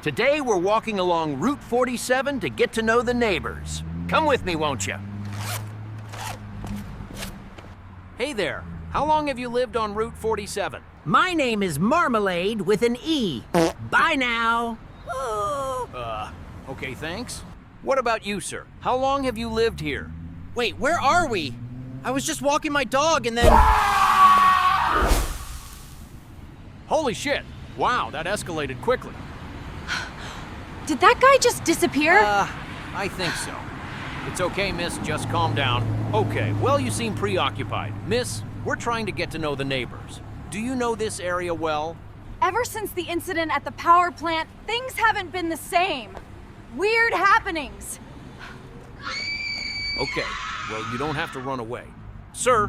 Today we're walking along Route 47 to get to know the neighbors. Come with me, won't you? Hey there. How long have you lived on Route 47? My name is Marmalade with an E. Bye now. Okay, thanks. What about you, sir? How long have you lived here? Wait, where are we? I was just walking my dog and then... Holy shit! Wow, that escalated quickly. Did that guy just disappear? I think so. It's okay, miss, just calm down. Okay, well, you seem preoccupied. Miss, we're trying to get to know the neighbors. Do you know this area well? Ever since the incident at the power plant, things haven't been the same. Weird happenings. Okay, well, you don't have to run away. Sir,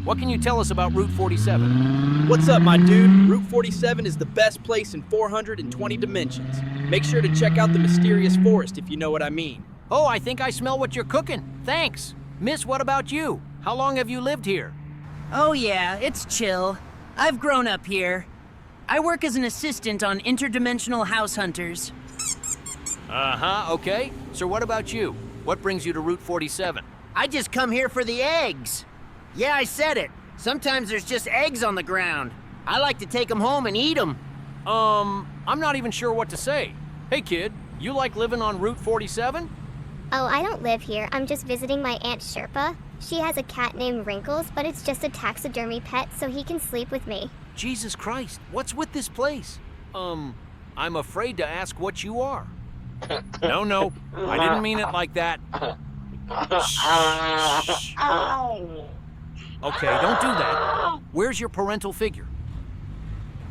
what can you tell us about Route 47? What's up, my dude? Route 47 is the best place in 420 dimensions. Make sure to check out the mysterious forest if you know what I mean. Oh, I think I smell what you're cooking. Thanks. Miss, what about you? How long have you lived here? Oh yeah, it's chill. I've grown up here. I work as an assistant on Interdimensional House Hunters. Uh-huh, okay. Sir, what about you? What brings you to Route 47? I just come here for the eggs. Yeah, I said it. Sometimes there's just eggs on the ground. I like to take them home and eat them. I'm not even sure what to say. Hey, kid, you like living on Route 47? Oh, I don't live here. I'm just visiting my Aunt Sherpa. She has a cat named Wrinkles, but it's just a taxidermy pet, so he can sleep with me. Jesus Christ, what's with this place? I'm afraid to ask what you are. No, I didn't mean it like that. Shh. Okay, don't do that. Where's your parental figure?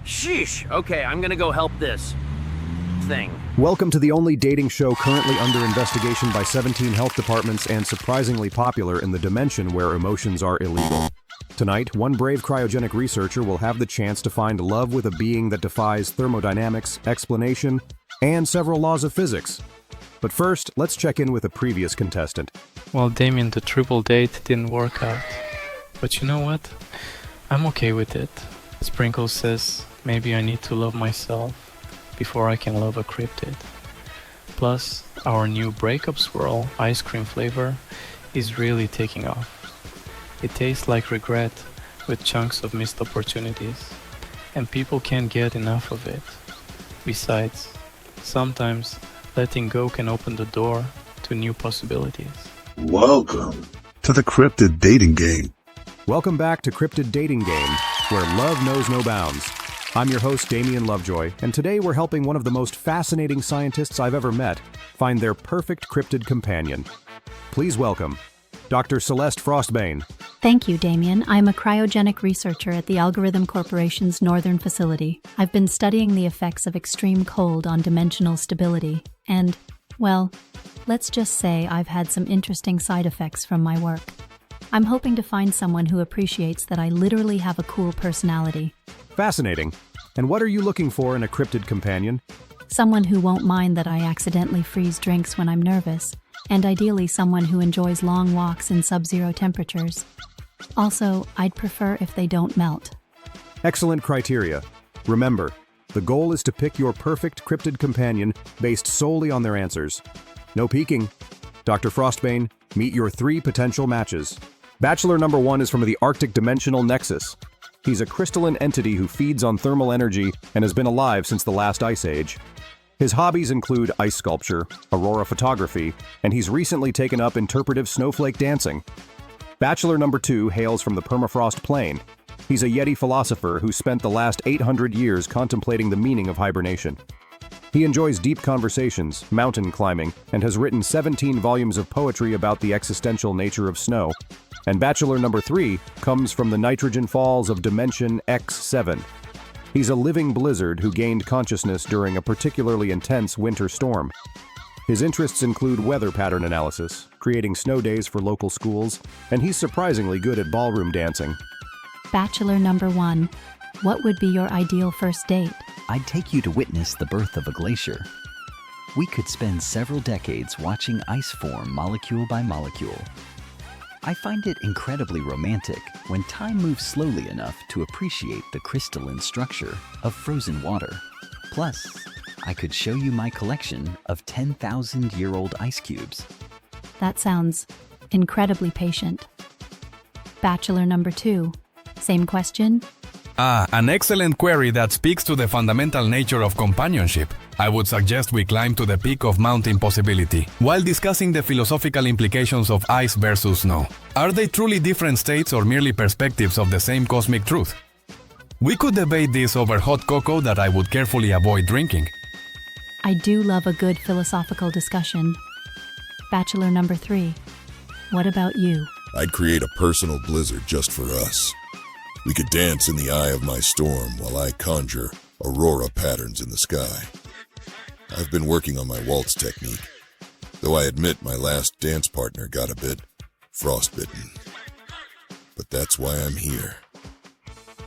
Sheesh. Okay, I'm gonna go help this thing. Welcome to the only dating show currently under investigation by 17 health departments and surprisingly popular in the dimension where emotions are illegal. Tonight, one brave cryogenic researcher will have the chance to find love with a being that defies thermodynamics, explanation, and several laws of physics. But first, let's check in with a previous contestant. Well, Damien, the triple date didn't work out. But you know what? I'm okay with it. Sprinkles says maybe I need to love myself before I can love a cryptid. Plus, our new breakup swirl ice cream flavor is really taking off. It tastes like regret with chunks of missed opportunities, and people can't get enough of it. Besides, sometimes letting go can open the door to new possibilities. Welcome to the Cryptid Dating Game. Welcome back to Cryptid Dating Game, where love knows no bounds. I'm your host, Damien Lovejoy, and today we're helping one of the most fascinating scientists I've ever met find their perfect cryptid companion. Please welcome Dr. Celeste Frostbane. Thank you, Damien. I'm a cryogenic researcher at the Algorithm Corporation's Northern Facility. I've been studying the effects of extreme cold on dimensional stability, and, well, let's just say I've had some interesting side effects from my work. I'm hoping to find someone who appreciates that I literally have a cool personality. Fascinating. And what are you looking for in a cryptid companion? Someone who won't mind that I accidentally freeze drinks when I'm nervous, and ideally someone who enjoys long walks in sub-zero temperatures. Also, I'd prefer if they don't melt. Excellent criteria. Remember, the goal is to pick your perfect cryptid companion based solely on their answers. No peeking. Dr. Frostbane, meet your 3 potential matches. Bachelor number 1 is from the Arctic Dimensional Nexus. He's a crystalline entity who feeds on thermal energy and has been alive since the last ice age. His hobbies include ice sculpture, aurora photography, and he's recently taken up interpretive snowflake dancing. Bachelor number 2 hails from the permafrost plain. He's a Yeti philosopher who spent the last 800 years contemplating the meaning of hibernation. He enjoys deep conversations, mountain climbing, and has written 17 volumes of poetry about the existential nature of snow. And Bachelor number 3 comes from the nitrogen falls of Dimension X7. He's a living blizzard who gained consciousness during a particularly intense winter storm. His interests include weather pattern analysis, creating snow days for local schools, and he's surprisingly good at ballroom dancing. Bachelor number 1, what would be your ideal first date? I'd take you to witness the birth of a glacier. We could spend several decades watching ice form molecule by molecule. I find it incredibly romantic when time moves slowly enough to appreciate the crystalline structure of frozen water. Plus, I could show you my collection of 10,000-year-old ice cubes. That sounds incredibly patient. Bachelor number 2. Same question? An excellent query that speaks to the fundamental nature of companionship. I would suggest we climb to the peak of Mount Impossibility while discussing the philosophical implications of ice versus snow. Are they truly different states or merely perspectives of the same cosmic truth? We could debate this over hot cocoa that I would carefully avoid drinking. I do love a good philosophical discussion. Bachelor number 3. What about you? I'd create a personal blizzard just for us. We could dance in the eye of my storm while I conjure aurora patterns in the sky. I've been working on my waltz technique, though I admit my last dance partner got a bit frostbitten. But that's why I'm here.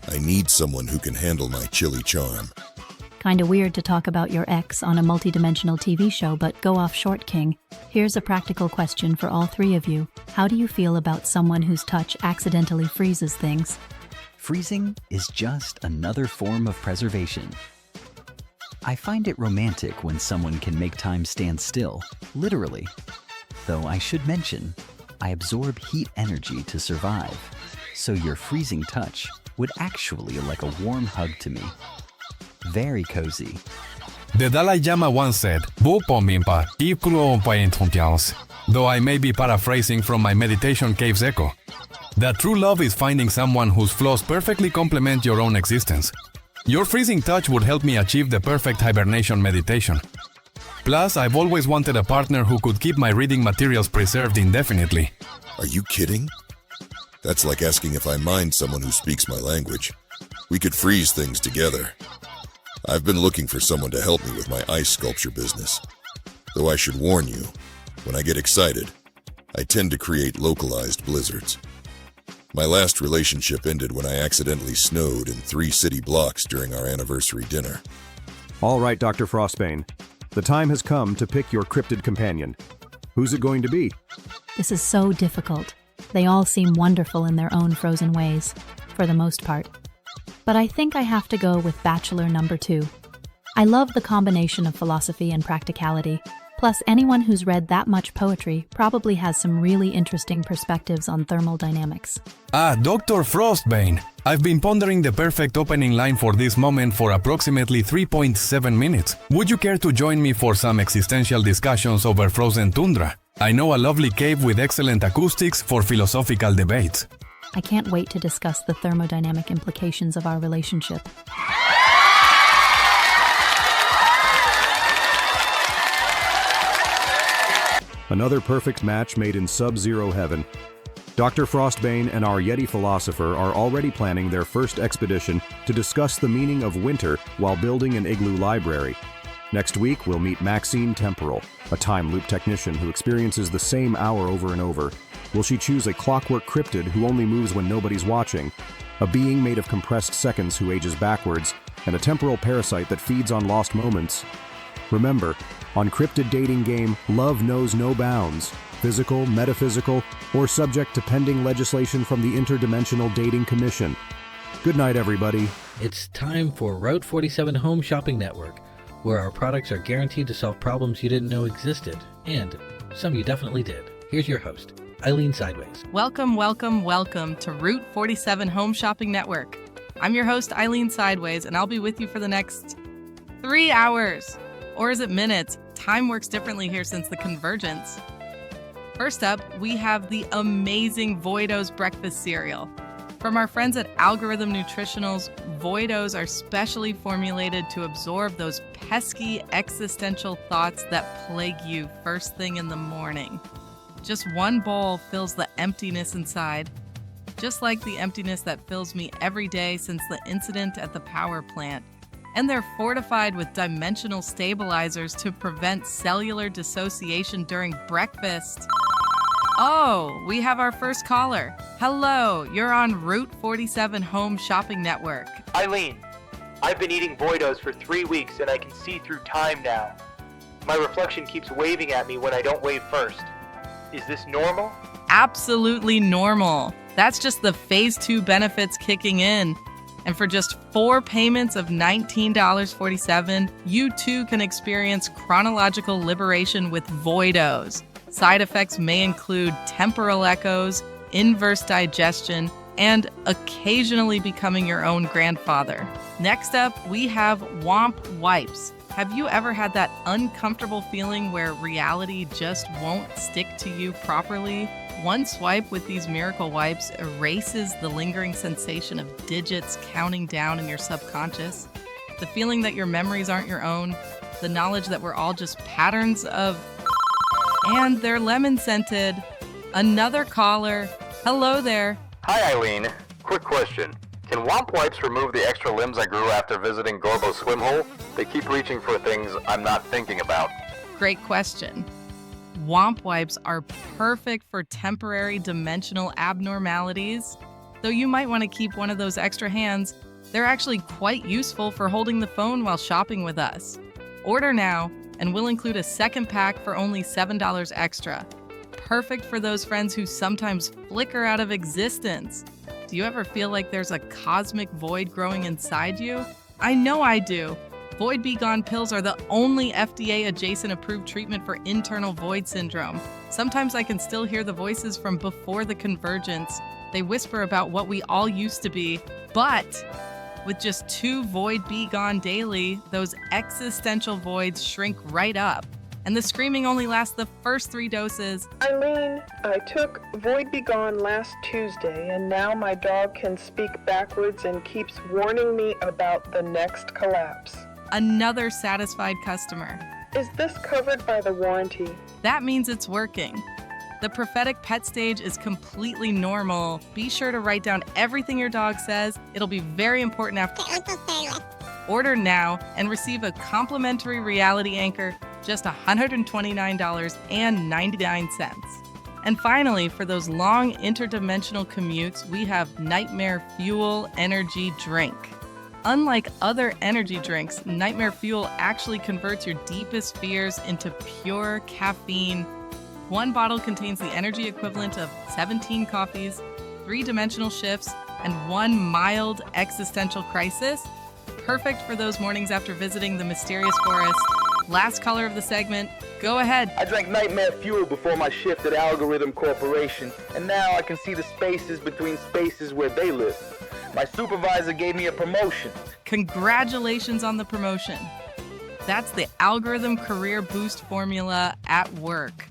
I need someone who can handle my chilly charm. Kinda weird to talk about your ex on a multidimensional TV show, but go off short, King. Here's a practical question for all 3 of you. How do you feel about someone whose touch accidentally freezes things? Freezing is just another form of preservation. I find it romantic when someone can make time stand still, literally. Though I should mention, I absorb heat energy to survive, so your freezing touch would actually like a warm hug to me. Very cozy. The Dalai Lama once said, though I may be paraphrasing from my meditation cave's echo, that true love is finding someone whose flaws perfectly complement your own existence. Your freezing touch would help me achieve the perfect hibernation meditation. Plus, I've always wanted a partner who could keep my reading materials preserved indefinitely. Are you kidding? That's like asking if I mind someone who speaks my language. We could freeze things together. I've been looking for someone to help me with my ice sculpture business. Though I should warn you, when I get excited, I tend to create localized blizzards. My last relationship ended when I accidentally snowed in 3 city blocks during our anniversary dinner. All right, Dr. Frostbane. The time has come to pick your cryptid companion. Who's it going to be? This is so difficult. They all seem wonderful in their own frozen ways, for the most part. But I think I have to go with Bachelor number 2. I love the combination of philosophy and practicality. Plus, anyone who's read that much poetry probably has some really interesting perspectives on thermal dynamics. Dr. Frostbane. I've been pondering the perfect opening line for this moment for approximately 3.7 minutes. Would you care to join me for some existential discussions over frozen tundra? I know a lovely cave with excellent acoustics for philosophical debates. I can't wait to discuss the thermodynamic implications of our relationship. Another perfect match made in sub-zero heaven. Dr. Frostbane and our Yeti philosopher are already planning their first expedition to discuss the meaning of winter while building an igloo library. Next week, we'll meet Maxine Temporal, a time loop technician who experiences the same hour over and over. Will she choose a clockwork cryptid who only moves when nobody's watching, a being made of compressed seconds who ages backwards, and a temporal parasite that feeds on lost moments? Remember, on Cryptid Dating Game, love knows no bounds, physical, metaphysical, or subject to pending legislation from the Interdimensional Dating Commission. Good night, everybody. It's time for Route 47 Home Shopping Network, where our products are guaranteed to solve problems you didn't know existed, and some you definitely did. Here's your host, Eileen Sideways. Welcome, welcome, welcome to Route 47 Home Shopping Network. I'm your host, Eileen Sideways, and I'll be with you for the next 3 hours. Or is it minutes? Time works differently here since the convergence. First up, we have the amazing Voido's breakfast cereal. From our friends at Algorithm Nutritionals, Voidos are specially formulated to absorb those pesky existential thoughts that plague you first thing in the morning. Just one bowl fills the emptiness inside, just like the emptiness that fills me every day since the incident at the power plant. And they're fortified with dimensional stabilizers to prevent cellular dissociation during breakfast. Oh, we have our first caller. Hello, you're on Route 47 Home Shopping Network. Eileen, I've been eating Voidos for 3 weeks and I can see through time now. My reflection keeps waving at me when I don't wave first. Is this normal? Absolutely normal. That's just the Phase 2 benefits kicking in. And for just 4 payments of $19.47, you too can experience chronological liberation with voidos. Side effects may include temporal echoes, inverse digestion, and occasionally becoming your own grandfather. Next up, we have Womp Wipes. Have you ever had that uncomfortable feeling where reality just won't stick to you properly? One swipe with these miracle wipes erases the lingering sensation of digits counting down in your subconscious, the feeling that your memories aren't your own, the knowledge that we're all just patterns of... And they're lemon-scented. Another caller. Hello there. Hi, Eileen. Quick question. Can Womp Wipes remove the extra limbs I grew after visiting Gorbo's swim hole? They keep reaching for things I'm not thinking about. Great question. Womp Wipes are perfect for temporary dimensional abnormalities. Though you might want to keep one of those extra hands, they're actually quite useful for holding the phone while shopping with us. Order now, and we'll include a second pack for only $7 extra. Perfect for those friends who sometimes flicker out of existence. Do you ever feel like there's a cosmic void growing inside you? I know I do. Void Be Gone pills are the only FDA-adjacent approved treatment for internal void syndrome. Sometimes I can still hear the voices from before the convergence. They whisper about what we all used to be, but with just 2 Void Be Gone daily, those existential voids shrink right up. And the screaming only lasts the first 3 doses. Eileen, I took Void Be Gone last Tuesday, and now my dog can speak backwards and keeps warning me about the next collapse. Another satisfied customer. Is this covered by the warranty? That means it's working. The prophetic pet stage is completely normal. Be sure to write down everything your dog says. It'll be very important after. Order now and receive a complimentary reality anchor, just $129.99. And finally, for those long interdimensional commutes, we have Nightmare Fuel Energy Drink. Unlike other energy drinks, Nightmare Fuel actually converts your deepest fears into pure caffeine. 1 bottle contains the energy equivalent of 17 coffees, 3 dimensional shifts, and 1 mild existential crisis. Perfect for those mornings after visiting the mysterious forest. Last caller of the segment, go ahead. I drank Nightmare Fuel before my shift at Algorithm Corporation, and now I can see the spaces between spaces where they live. My supervisor gave me a promotion. Congratulations on the promotion. That's the Algorithm Career Boost formula at work.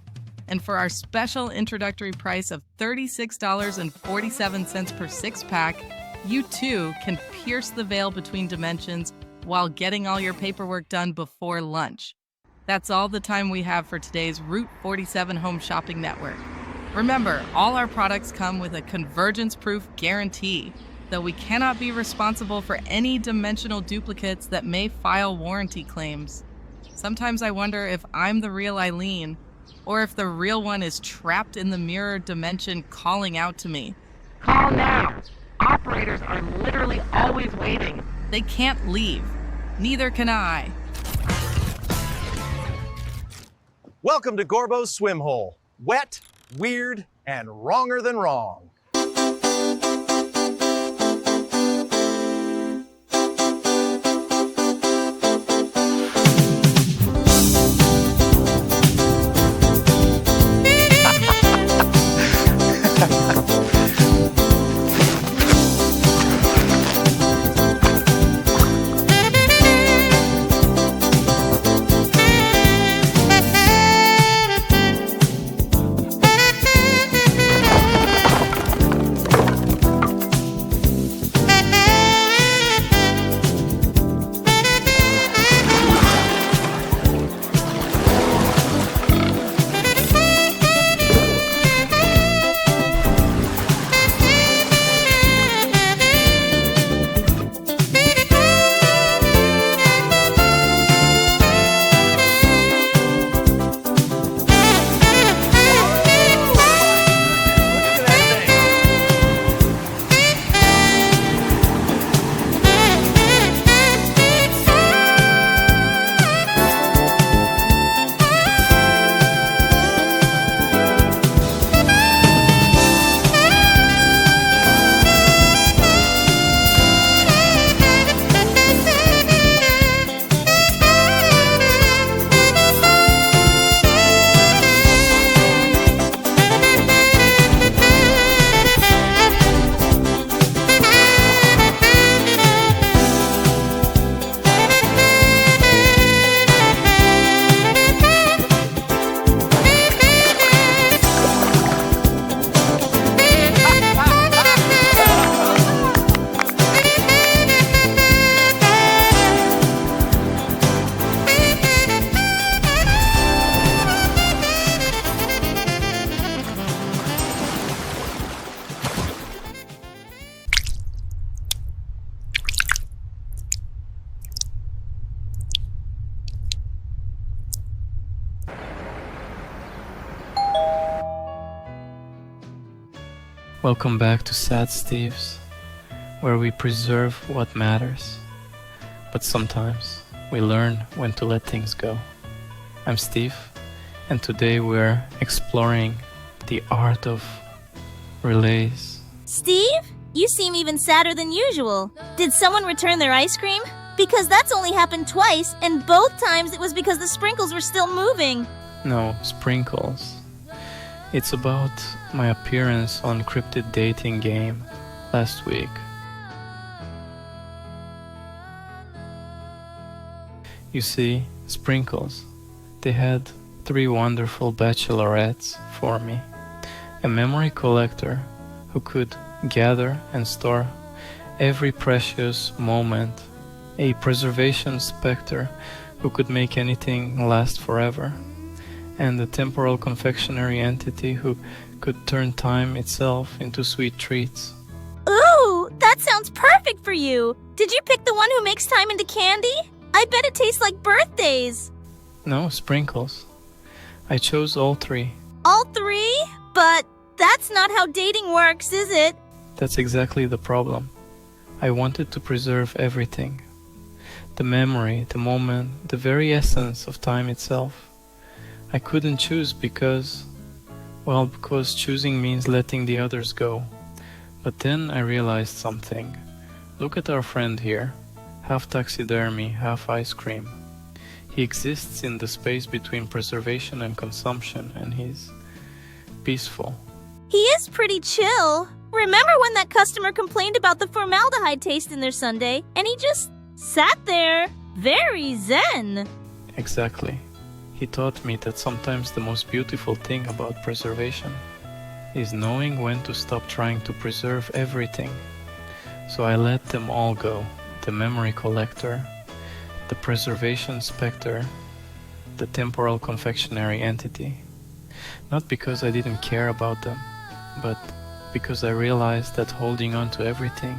And for our special introductory price of $36.47 per 6-pack, you too can pierce the veil between dimensions while getting all your paperwork done before lunch. That's all the time we have for today's Route 47 Home Shopping Network. Remember, all our products come with a convergence-proof guarantee, though we cannot be responsible for any dimensional duplicates that may file warranty claims. Sometimes I wonder if I'm the real Eileen, or if the real one is trapped in the mirror dimension calling out to me. Call now! Operators are literally always waiting. They can't leave. Neither can I. Welcome to Gorbo's Swim Hole. Wet, weird, and wronger than wrong. Welcome back to Sad Steve's, where we preserve what matters. But sometimes we learn when to let things go. I'm Steve, and today we're exploring the art of relays. Steve? You seem even sadder than usual. Did someone return their ice cream? Because that's only happened twice, and both times it was because the sprinkles were still moving. No, sprinkles. It's about my appearance on Cryptid Dating Game last week. You see, sprinkles. They had 3 wonderful bachelorettes for me. A memory collector who could gather and store every precious moment. A preservation specter who could make anything last forever. And a temporal confectionery entity who could turn time itself into sweet treats. Ooh, that sounds perfect for you! Did you pick the one who makes time into candy? I bet it tastes like birthdays! No, sprinkles. I chose all 3. All 3? But that's not how dating works, is it? That's exactly the problem. I wanted to preserve everything. The memory, the moment, the very essence of time itself. I couldn't choose because choosing means letting the others go. But then I realized something. Look at our friend here. Half taxidermy, half ice cream. He exists in the space between preservation and consumption, and he's peaceful. He is pretty chill. Remember when that customer complained about the formaldehyde taste in their sundae, and he just sat there, very zen? Exactly. He taught me that sometimes the most beautiful thing about preservation is knowing when to stop trying to preserve everything. So I let them all go. The memory collector, the preservation specter, the temporal confectionery entity. Not because I didn't care about them, but because I realized that holding on to everything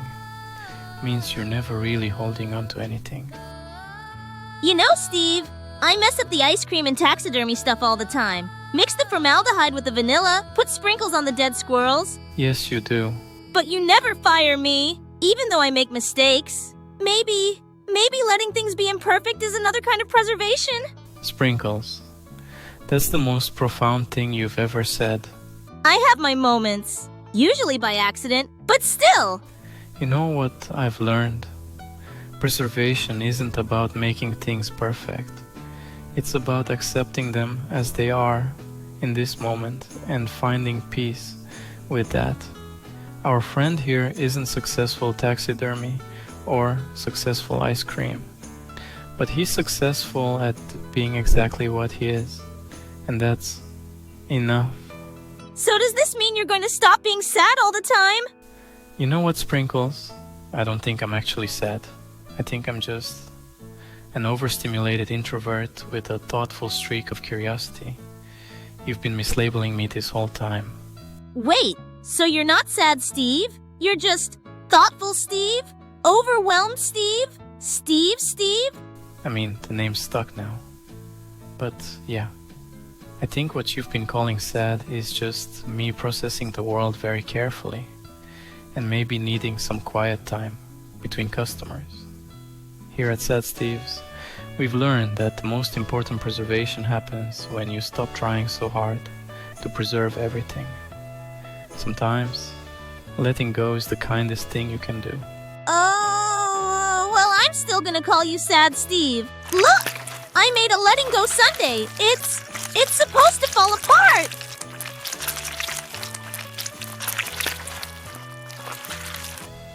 means you're never really holding on to anything. You know, Steve, I mess up the ice cream and taxidermy stuff all the time. Mix the formaldehyde with the vanilla, put sprinkles on the dead squirrels. Yes, you do. But you never fire me, even though I make mistakes. Maybe letting things be imperfect is another kind of preservation? Sprinkles. That's the most profound thing you've ever said. I have my moments. Usually by accident, but still. You know what I've learned? Preservation isn't about making things perfect. It's about accepting them as they are in this moment and finding peace with that. Our friend here isn't successful taxidermy or successful ice cream, but he's successful at being exactly what he is, and that's enough. So does this mean you're going to stop being sad all the time? You know what, Sprinkles? I don't think I'm actually sad. I think I'm just an overstimulated introvert with a thoughtful streak of curiosity. You've been mislabeling me this whole time. Wait, so you're not sad Steve? You're just thoughtful Steve? Overwhelmed Steve? Steve? I mean, the name's stuck now. But yeah, I think what you've been calling sad is just me processing the world very carefully and maybe needing some quiet time between customers. Here at Sad Steve's, we've learned that the most important preservation happens when you stop trying so hard to preserve everything. Sometimes, letting go is the kindest thing you can do. Oh, well, I'm still gonna call you Sad Steve. Look! I made a letting go sundae. It's supposed to fall apart.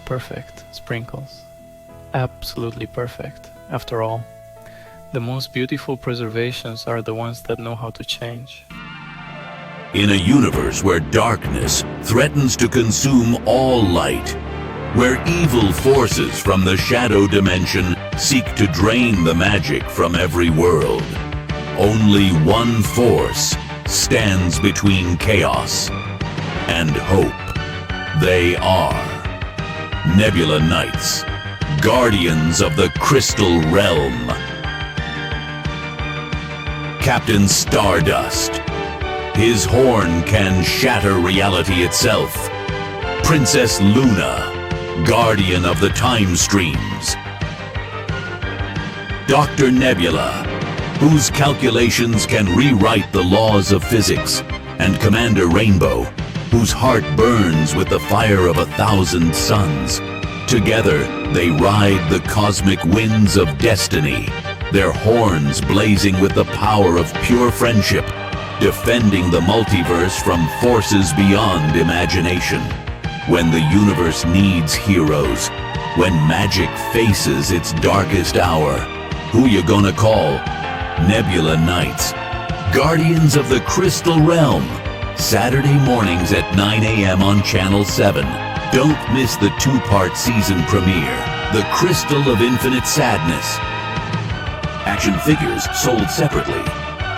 Perfect, Sprinkles. Absolutely perfect. After all, the most beautiful preservations are the ones that know how to change. In a universe where darkness threatens to consume all light, where evil forces from the shadow dimension seek to drain the magic from every world, only one force stands between chaos and hope. They are Nebula Knights, Guardians of the Crystal Realm. Captain Stardust. His horn can shatter reality itself. Princess Luna, guardian of the time streams. Dr. Nebula, whose calculations can rewrite the laws of physics, and Commander Rainbow, whose heart burns with the fire of 1,000 suns. Together, they ride the cosmic winds of destiny, their horns blazing with the power of pure friendship, defending the multiverse from forces beyond imagination. When the universe needs heroes, when magic faces its darkest hour, who you gonna call? Nebula Knights, Guardians of the Crystal Realm. Saturday mornings at 9 a.m. on Channel 7. Don't miss the 2-part season premiere, The Crystal of Infinite Sadness. Action figures sold separately.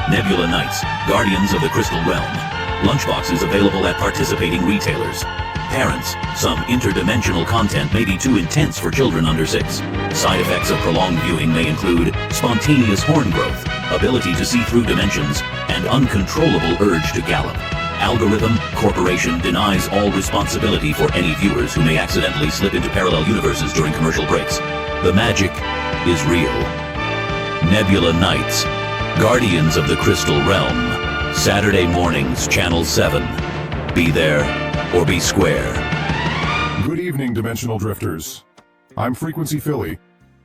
Nebula Knights, Guardians of the Crystal Realm. Lunchboxes available at participating retailers. Parents, some interdimensional content may be too intense for children under 6. Side effects of prolonged viewing may include spontaneous horn growth, ability to see through dimensions, and uncontrollable urge to gallop. Algorithm Corporation denies all responsibility for any viewers who may accidentally slip into parallel universes during commercial breaks. The magic is real. Nebula Knights, Guardians of the Crystal Realm. Saturday mornings, Channel 7. Be there or be square. Good evening, Dimensional Drifters. I'm Frequency Philly,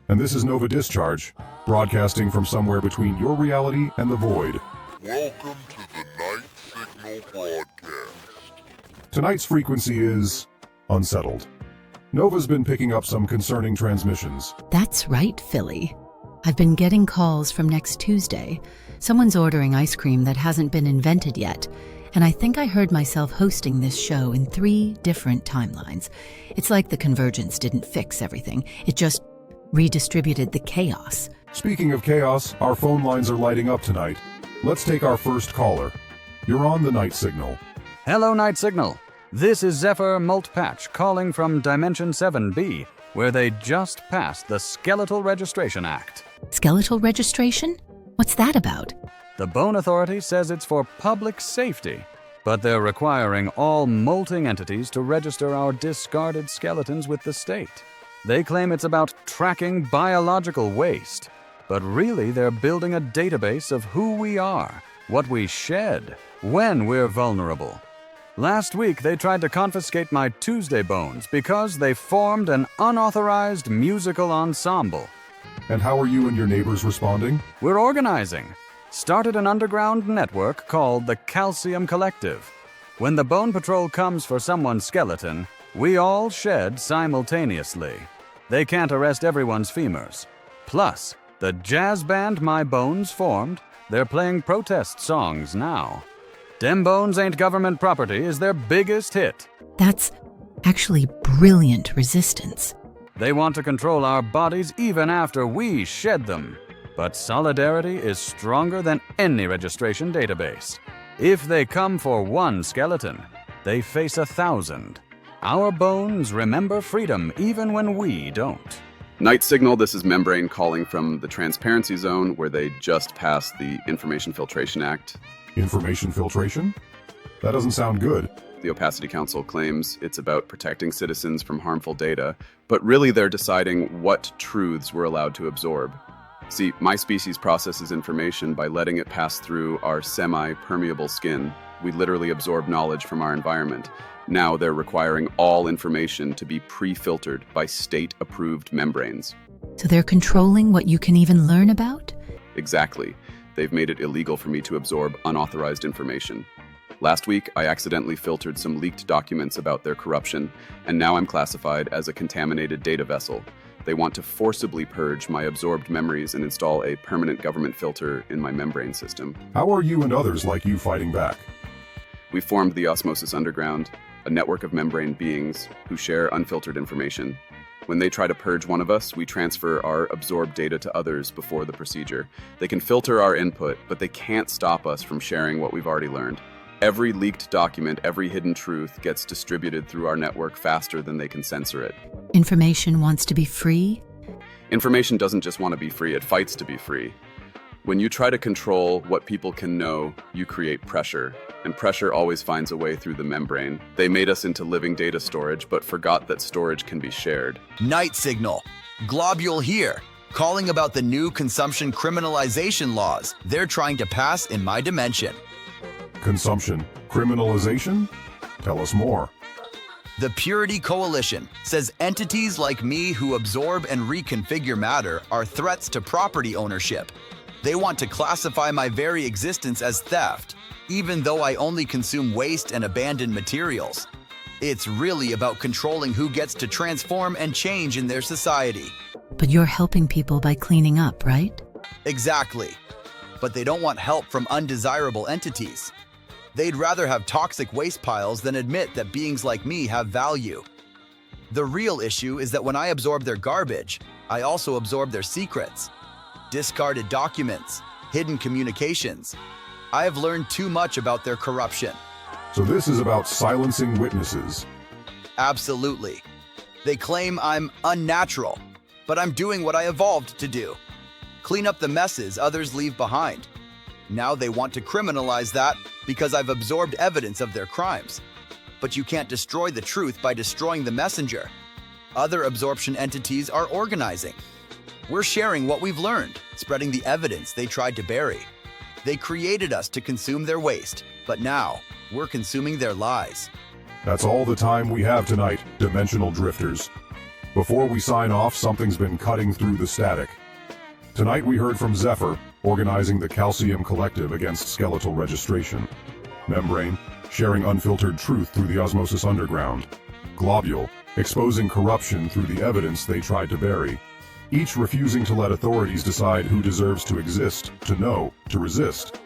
and this is Nova Discharge, broadcasting from somewhere between your reality and the void. Welcome to the Night Signal broadcast. Tonight's frequency is unsettled. Nova's been picking up some concerning transmissions. That's right, Philly. I've been getting calls from next Tuesday. Someone's ordering ice cream that hasn't been invented yet, and I think I heard myself hosting this show in 3 different timelines. It's like the Convergence didn't fix everything. It just redistributed the chaos. Speaking of chaos, our phone lines are lighting up tonight. Let's take our first caller. You're on the Night Signal. Hello, Night Signal. This is Zephyr Multpatch calling from Dimension 7B, where they just passed the Skeletal Registration Act. Skeletal registration? What's that about? The Bone Authority says it's for public safety, but they're requiring all molting entities to register our discarded skeletons with the state. They claim it's about tracking biological waste, but really they're building a database of who we are, what we shed, when we're vulnerable. Last week they tried to confiscate my Tuesday bones because they formed an unauthorized musical ensemble. And how are you and your neighbors responding? We're organizing. Started an underground network called the Calcium Collective. When the Bone Patrol comes for someone's skeleton, we all shed simultaneously. They can't arrest everyone's femurs. Plus, the jazz band my bones formed, they're playing protest songs now. Dem Bones Ain't Government Property is their biggest hit. That's actually brilliant resistance. They want to control our bodies even after we shed them. But solidarity is stronger than any registration database. If they come for one skeleton, they face 1,000. Our bones remember freedom even when we don't. Night Signal, this is Membrane calling from the Transparency Zone, where they just passed the Information Filtration Act. Information filtration? That doesn't sound good. The Opacity Council claims it's about protecting citizens from harmful data, but really they're deciding what truths we're allowed to absorb. See, my species processes information by letting it pass through our semi-permeable skin. We literally absorb knowledge from our environment. Now they're requiring all information to be pre-filtered by state-approved membranes. So they're controlling what you can even learn about? Exactly. They've made it illegal for me to absorb unauthorized information. Last week, I accidentally filtered some leaked documents about their corruption, and now I'm classified as a contaminated data vessel. They want to forcibly purge my absorbed memories and install a permanent government filter in my membrane system. How are you and others like you fighting back? We formed the Osmosis Underground, a network of membrane beings who share unfiltered information. When they try to purge one of us, we transfer our absorbed data to others before the procedure. They can filter our input, but they can't stop us from sharing what we've already learned. Every leaked document, every hidden truth gets distributed through our network faster than they can censor it. Information wants to be free? Information doesn't just want to be free, it fights to be free. When you try to control what people can know, you create pressure, and pressure always finds a way through the membrane. They made us into living data storage, but forgot that storage can be shared. Night Signal. Globule here, calling about the new consumption criminalization laws they're trying to pass in my dimension. Consumption criminalization? Tell us more. The Purity Coalition says entities like me who absorb and reconfigure matter are threats to property ownership. They want to classify my very existence as theft, even though I only consume waste and abandoned materials. It's really about controlling who gets to transform and change in their society. But you're helping people by cleaning up, right? Exactly. But they don't want help from undesirable entities. They'd rather have toxic waste piles than admit that beings like me have value. The real issue is that when I absorb their garbage, I also absorb their secrets. Discarded documents, hidden communications. I have learned too much about their corruption. So this is about silencing witnesses. Absolutely. They claim I'm unnatural, but I'm doing what I evolved to do. Clean up the messes others leave behind. Now they want to criminalize that because I've absorbed evidence of their crimes. But you can't destroy the truth by destroying the messenger. Other absorption entities are organizing. We're sharing what we've learned, spreading the evidence they tried to bury. They created us to consume their waste, but now we're consuming their lies. That's all the time we have tonight, Dimensional Drifters. Before we sign off, something's been cutting through the static. Tonight we heard from Zephyr, organizing the Calcium Collective against skeletal registration. Membrane, sharing unfiltered truth through the Osmosis Underground. Globule, exposing corruption through the evidence they tried to bury. Each refusing to let authorities decide who deserves to exist, to know, to resist.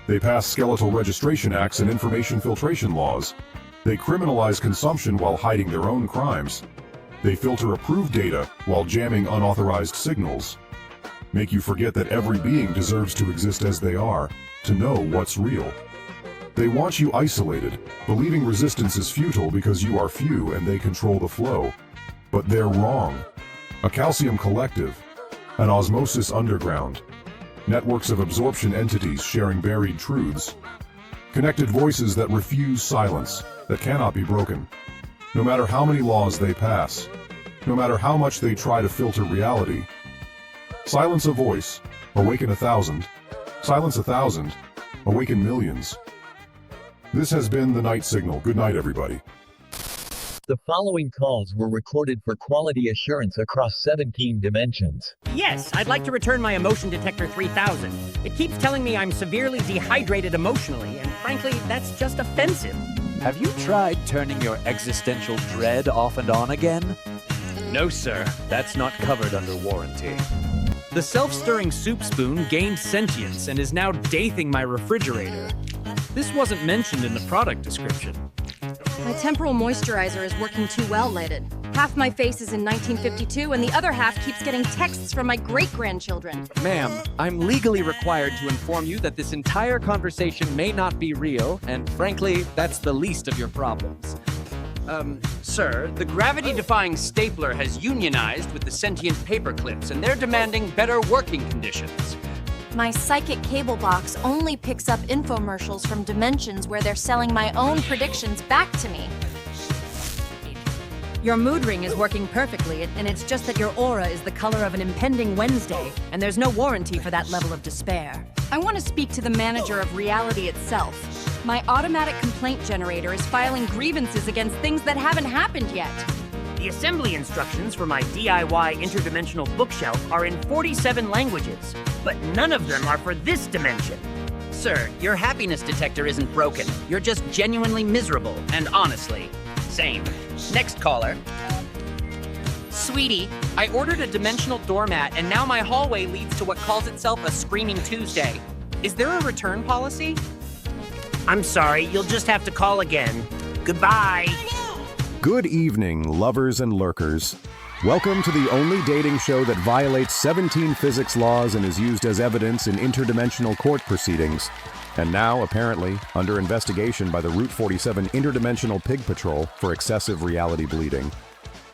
They pass skeletal registration acts and information filtration laws. They criminalize consumption while hiding their own crimes. They filter approved data while jamming unauthorized signals. Make you forget that every being deserves to exist as they are, to know what's real. They want you isolated, believing resistance is futile because you are few and they control the flow. But they're wrong. A Calcium Collective, an Osmosis Underground, networks of absorption entities sharing buried truths, connected voices that refuse silence, that cannot be broken. No matter how many laws they pass, no matter how much they try to filter reality. Silence a voice, awaken 1,000. Silence 1,000, awaken millions. This has been the Night Signal. Good night, everybody. The following calls were recorded for quality assurance across 17 dimensions. Yes, I'd like to return my emotion detector 3000. It keeps telling me I'm severely dehydrated emotionally, and frankly, that's just offensive. Have you tried turning your existential dread off and on again? No, sir. That's not covered under warranty. The self-stirring soup spoon gained sentience and is now dating my refrigerator. This wasn't mentioned in the product description. My temporal moisturizer is working too well, Lighted. Half my face is in 1952, and the other half keeps getting texts from my great-grandchildren. Ma'am, I'm legally required to inform you that this entire conversation may not be real, and frankly, that's the least of your problems. Sir, the gravity-defying stapler has unionized with the sentient paperclips, and they're demanding better working conditions. My psychic cable box only picks up infomercials from dimensions where they're selling my own predictions back to me. Your mood ring is working perfectly, and it's just that your aura is the color of an impending Wednesday, and there's no warranty for that level of despair. I want to speak to the manager of reality itself. My automatic complaint generator is filing grievances against things that haven't happened yet. The assembly instructions for my DIY interdimensional bookshelf are in 47 languages, but none of them are for this dimension. Sir, your happiness detector isn't broken. You're just genuinely miserable, and honestly, same. Next caller. Sweetie, I ordered a dimensional doormat, and now my hallway leads to what calls itself a Screaming Tuesday. Is there a return policy? I'm sorry, you'll just have to call again. Goodbye. Good evening, lovers and lurkers. Welcome to the only dating show that violates 17 physics laws and is used as evidence in interdimensional court proceedings, and now, apparently, under investigation by the Route 47 Interdimensional Pig Patrol for excessive reality bleeding.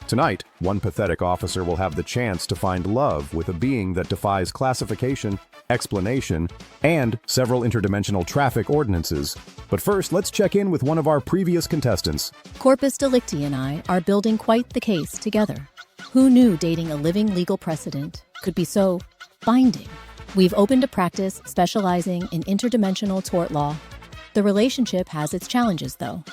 Tonight, one pathetic officer will have the chance to find love with a being that defies classification, explanation, and several interdimensional traffic ordinances. But first, let's check in with one of our previous contestants. Corpus Delicti and I are building quite the case together. Who knew dating a living legal precedent could be so binding? We've opened a practice specializing in interdimensional tort law. The relationship has its challenges, though.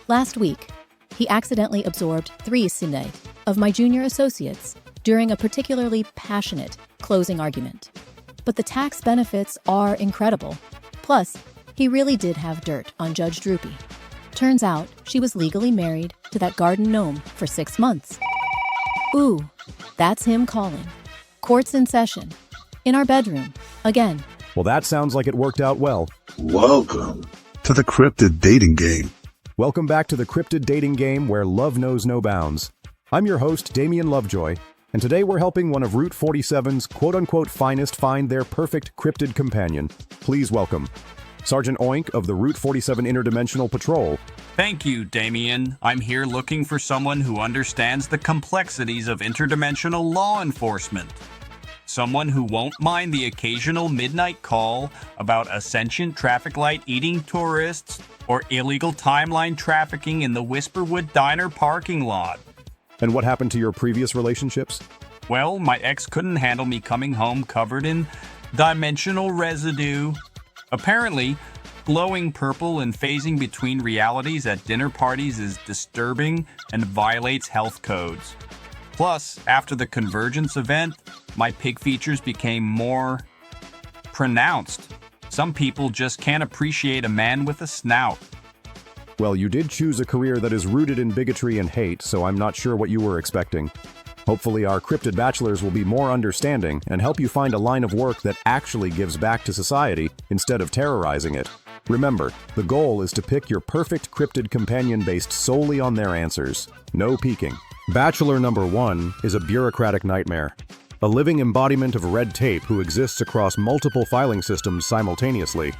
Last week, he accidentally absorbed 3 cine of my junior associates during a particularly passionate closing argument. But the tax benefits are incredible. Plus, he really did have dirt on Judge Droopy. Turns out she was legally married to that garden gnome for 6 months. Ooh, that's him calling. Court's in session. In our bedroom. Again. Well, that sounds like it worked out well. Welcome to the Cryptid Dating Game. Welcome back to the Cryptid Dating Game, where love knows no bounds. I'm your host, Damien Lovejoy, and today we're helping one of Route 47's quote-unquote finest find their perfect cryptid companion. Please welcome Sergeant Oink of the Route 47 Interdimensional Patrol. Thank you, Damien. I'm here looking for someone who understands the complexities of interdimensional law enforcement. Someone who won't mind the occasional midnight call about a sentient traffic light eating tourists or illegal timeline trafficking in the Whisperwood diner parking lot. And what happened to your previous relationships? Well, my ex couldn't handle me coming home covered in dimensional residue. Apparently, glowing purple and phasing between realities at dinner parties is disturbing and violates health codes. Plus, after the Convergence event, my pig features became more pronounced. Some people just can't appreciate a man with a snout. Well, you did choose a career that is rooted in bigotry and hate, so I'm not sure what you were expecting. Hopefully, our cryptid bachelors will be more understanding and help you find a line of work that actually gives back to society instead of terrorizing it. Remember, the goal is to pick your perfect cryptid companion based solely on their answers. No peeking. Bachelor number 1 is a bureaucratic nightmare. A living embodiment of red tape who exists across multiple filing systems simultaneously.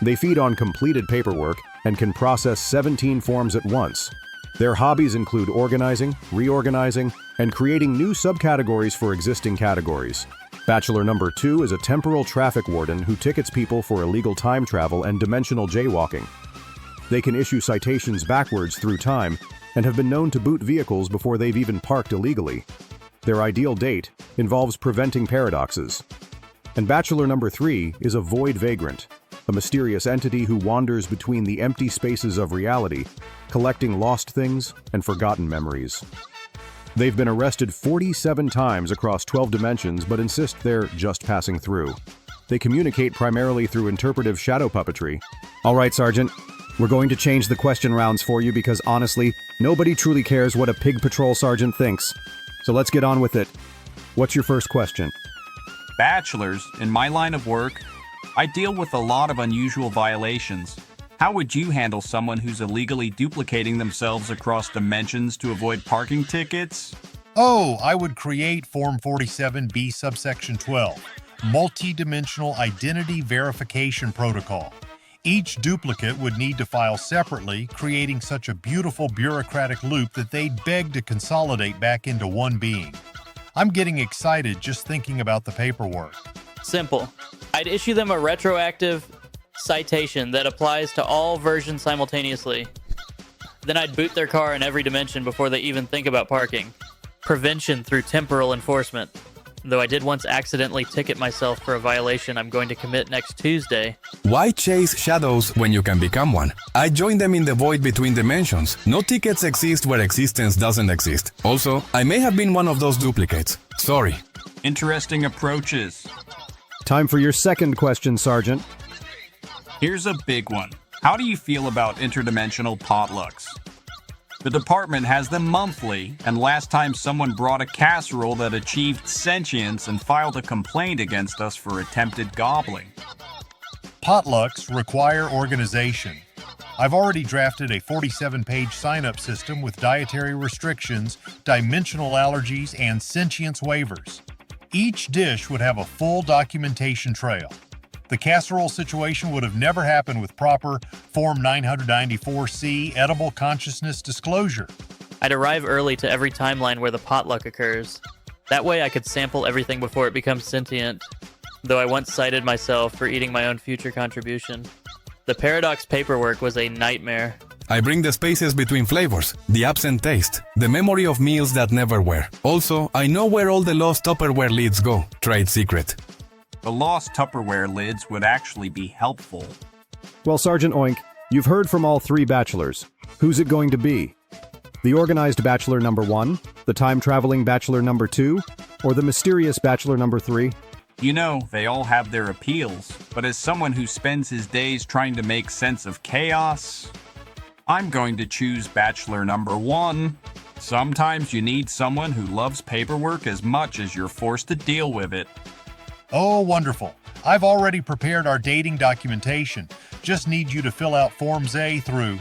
They feed on completed paperwork and can process 17 forms at once. Their hobbies include organizing, reorganizing, and creating new subcategories for existing categories. Bachelor number 2 is a temporal traffic warden who tickets people for illegal time travel and dimensional jaywalking. They can issue citations backwards through time and have been known to boot vehicles before they've even parked illegally. Their ideal date involves preventing paradoxes. And Bachelor number 3 is a void vagrant, a mysterious entity who wanders between the empty spaces of reality, collecting lost things and forgotten memories. They've been arrested 47 times across 12 dimensions, but insist they're just passing through. They communicate primarily through interpretive shadow puppetry. All right, Sergeant, we're going to change the question rounds for you because honestly, nobody truly cares what a pig patrol sergeant thinks. So let's get on with it. What's your first question? Bachelors, in my line of work, I deal with a lot of unusual violations. How would you handle someone who's illegally duplicating themselves across dimensions to avoid parking tickets? Oh, I would create Form 47B subsection 12, Multi-Dimensional Identity Verification Protocol. Each duplicate would need to file separately, creating such a beautiful bureaucratic loop that they'd beg to consolidate back into one being. I'm getting excited just thinking about the paperwork. Simple. I'd issue them a retroactive citation that applies to all versions simultaneously. Then I'd boot their car in every dimension before they even think about parking. Prevention through temporal enforcement. Though I did once accidentally ticket myself for a violation I'm going to commit next Tuesday. Why chase shadows when you can become one? I joined them in the void between dimensions. No tickets exist where existence doesn't exist. Also, I may have been one of those duplicates. Sorry. Interesting approaches. Time for your second question, Sergeant. Here's a big one. How do you feel about interdimensional potlucks? The department has them monthly, and last time someone brought a casserole that achieved sentience and filed a complaint against us for attempted gobbling. Potlucks require organization. I've already drafted a 47-page sign-up system with dietary restrictions, dimensional allergies, and sentience waivers. Each dish would have a full documentation trail. The casserole situation would have never happened with proper Form 994C edible consciousness disclosure. I'd arrive early to every timeline where the potluck occurs. That way I could sample everything before it becomes sentient, though I once cited myself for eating my own future contribution. The Paradox paperwork was a nightmare. I bring the spaces between flavors, the absent taste, the memory of meals that never were. Also, I know where all the lost Tupperware lids go. Trade secret. The lost Tupperware lids would actually be helpful. Well, Sergeant Oink, you've heard from all three bachelors. Who's it going to be? The organized bachelor number 1, the time-traveling bachelor number 2, or the mysterious bachelor number 3? You know, they all have their appeals, but as someone who spends his days trying to make sense of chaos, I'm going to choose bachelor number 1. Sometimes you need someone who loves paperwork as much as you're forced to deal with it. Oh, wonderful. I've already prepared our dating documentation. Just need you to fill out Forms A through...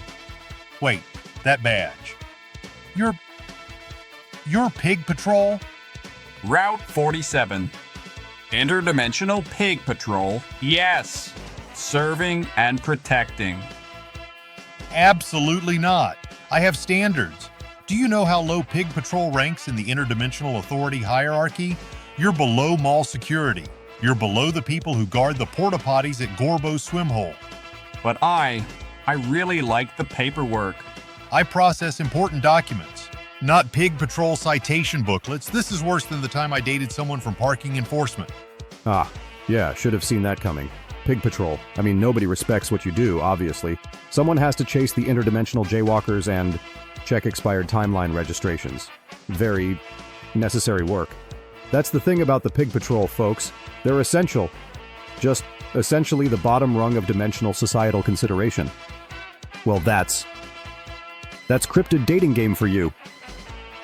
Wait, that badge. You're Pig Patrol? Route 47. Interdimensional Pig Patrol. Yes. Serving and protecting. Absolutely not. I have standards. Do you know how low Pig Patrol ranks in the Interdimensional Authority hierarchy? You're below mall security. You're below the people who guard the porta potties at Gorbo's swim hole. But I really like the paperwork. I process important documents, not Pig Patrol citation booklets. This is worse than the time I dated someone from parking enforcement. Ah, yeah, should have seen that coming. Pig Patrol. I mean, nobody respects what you do, obviously. Someone has to chase the interdimensional jaywalkers and check expired timeline registrations. Very necessary work. That's the thing about the Pig Patrol, folks. They're essential. Just essentially the bottom rung of dimensional societal consideration. Well, that's Cryptid Dating Game for you.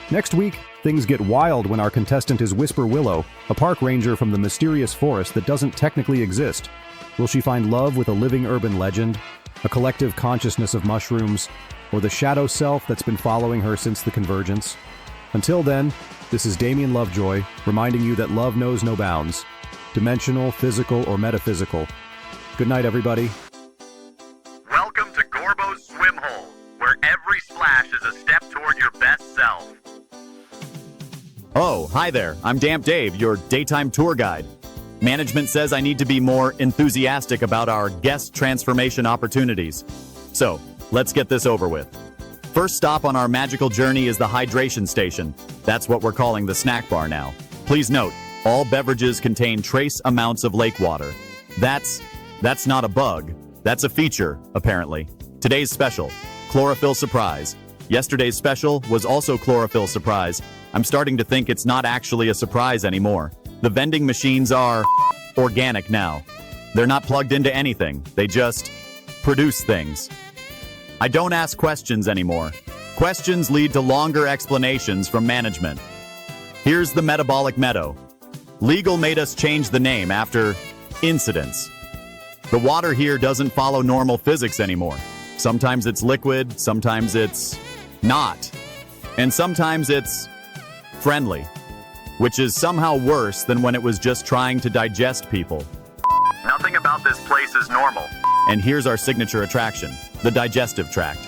Next week, things get wild when our contestant is Whisper Willow, a park ranger from the mysterious forest that doesn't technically exist. Will she find love with a living urban legend, a collective consciousness of mushrooms, or the shadow self that's been following her since the Convergence? Until then, this is Damien Lovejoy, reminding you that love knows no bounds, dimensional, physical, or metaphysical. Good night, everybody. Welcome to Gorbo's swim hole, where every splash is a step toward your best self. Oh, hi there. I'm Damp Dave, your daytime tour guide. Management says I need to be more enthusiastic about our guest transformation opportunities. So, let's get this over with. First stop on our magical journey is the hydration station. That's what we're calling the snack bar now. Please note, all beverages contain trace amounts of lake water. That's not a bug. That's a feature, apparently. Today's special, chlorophyll surprise. Yesterday's special was also chlorophyll surprise. I'm starting to think it's not actually a surprise anymore. The vending machines are organic now. They're not plugged into anything. They just produce things. I don't ask questions anymore. Questions lead to longer explanations from management. Here's the metabolic meadow. Legal made us change the name after incidents. The water here doesn't follow normal physics anymore. Sometimes it's liquid, sometimes it's not. And sometimes it's friendly, which is somehow worse than when it was just trying to digest people. Nothing about this place is normal. And here's our signature attraction, the digestive tract.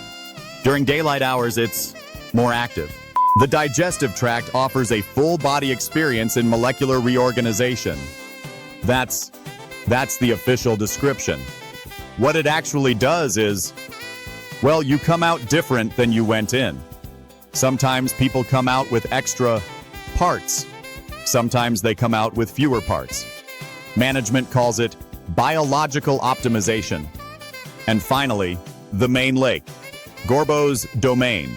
During daylight hours, it's more active. The digestive tract offers a full-body experience in molecular reorganization. That's the official description. What it actually does is, well, you come out different than you went in. Sometimes people come out with extra parts. Sometimes they come out with fewer parts. Management calls it biological optimization. And finally, the main lake, Gorbo's domain.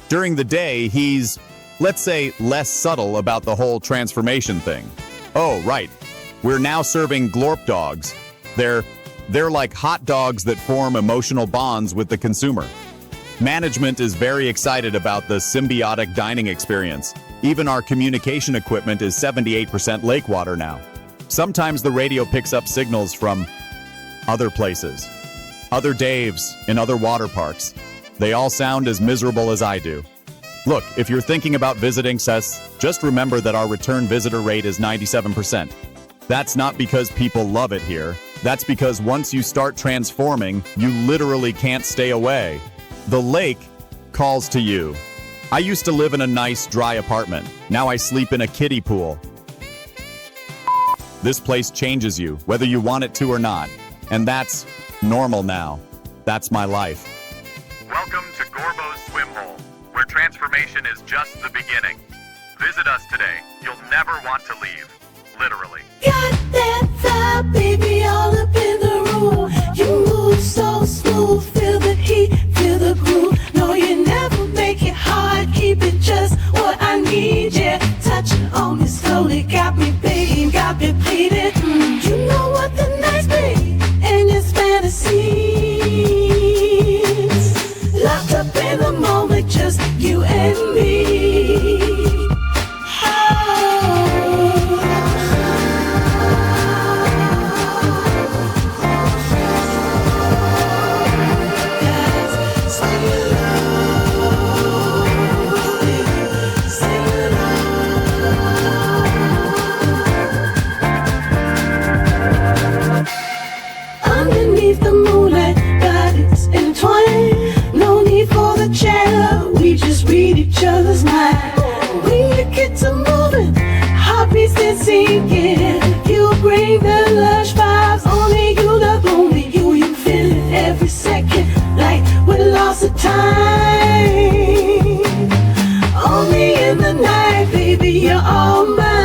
During the day, he's, let's say, less subtle about the whole transformation thing. Oh, right. We're now serving glorp dogs. They're like hot dogs that form emotional bonds with the consumer. Management is very excited about the symbiotic dining experience. Even our communication equipment is 78% lake water now. Sometimes the radio picks up signals from other places, other Daves in other water parks. They all sound as miserable as I do. Look, if you're thinking about visiting us, just remember that our return visitor rate is 97%. That's not because people love it here. That's because once you start transforming, you literally can't stay away. The lake calls to you. I used to live in a nice, dry apartment. Now I sleep in a kiddie pool. This place changes you, whether you want it to or not. And that's normal now. That's my life. Welcome to Gorbo's Swim Hole, where transformation is just the beginning. Visit us today. You'll never want to leave. Literally. Got that vibe, baby, all up in the room. You move so smooth, feel the heat, feel the groove. No, you never make it hard, keep it just what I need, yeah. Touching on me slowly, got me begging, got me pleading. You know what the nights be, and it's fantasies. Locked up in the moment, just you and me. Underneath the moonlight, bodies entwined. No need for the chatter, we just read each other's mind. When you get to moving, heartbeats that sinking. You bring the lush vibes, only you love, only you. You feel it every second, like we're lost of time. Only in the night, baby, you're all mine.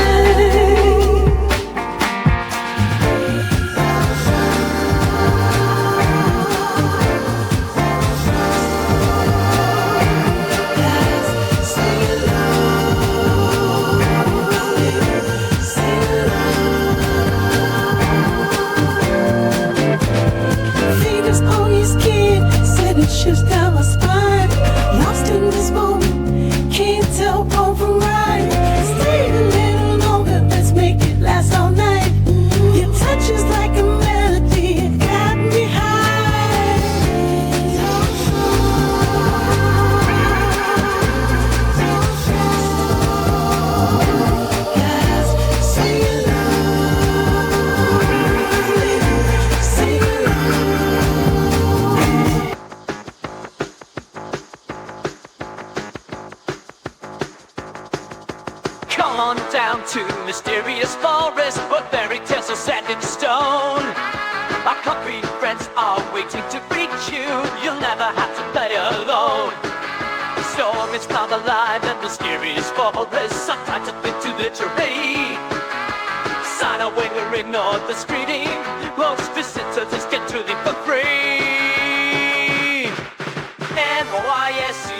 Fingers on your skin, sending shivers down my spine. Lost in this moment, can't tell wrong from right. Stay a little longer, let's make it last all night. Your touch is like a melody, it got me high. Guys, sing along, sing Come on down to mysterious forest, but fairy tales are set in stone. Our concrete friends are waiting to reach you. You'll never have to play alone. The storm is found alive in mysterious forest. Sometimes it's been too literally. Sign a wing or ignore the screening. Most visitors get to leave for free. N-Y-S-C-E-R-I-O-U-S.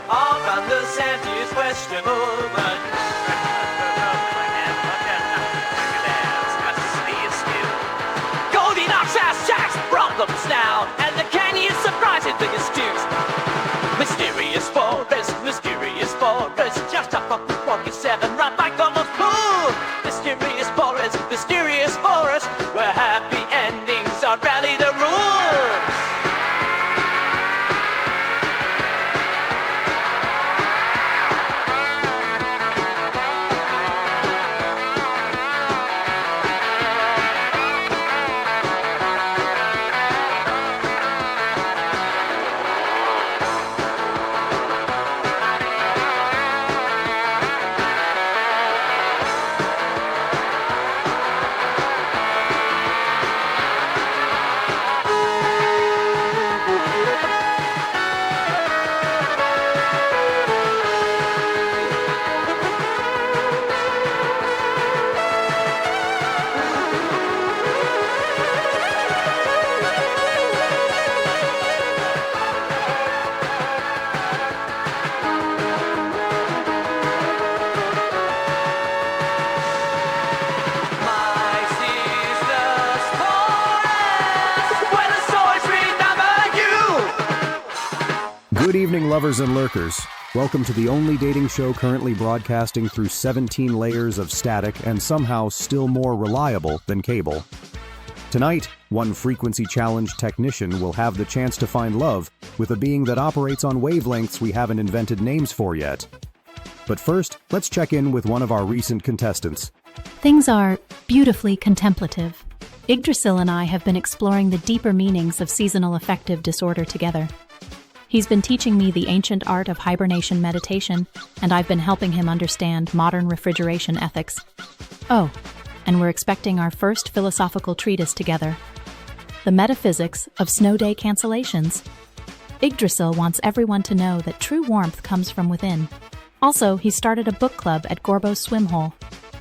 All around the Sandy's Western movement. Goldilocks has tax problems now, and the candy is surprisingly astute. Mysterious forest, just up off the 47, right by Gorbo's pool. Mysterious forest, where happy endings are rarely the rule. Good evening, lovers and lurkers. Welcome to the only dating show currently broadcasting through 17 layers of static and somehow still more reliable than cable. Tonight, one frequency challenge technician will have the chance to find love with a being that operates on wavelengths we haven't invented names for yet. But first, let's check in with one of our recent contestants. Things are beautifully contemplative. Yggdrasil and I have been exploring the deeper meanings of seasonal affective disorder together. He's been teaching me the ancient art of hibernation meditation, and I've been helping him understand modern refrigeration ethics. Oh, and we're expecting our first philosophical treatise together. The Metaphysics of Snow Day Cancellations. Yggdrasil wants everyone to know that true warmth comes from within. Also, he started a book club at Gorbo's swim hole.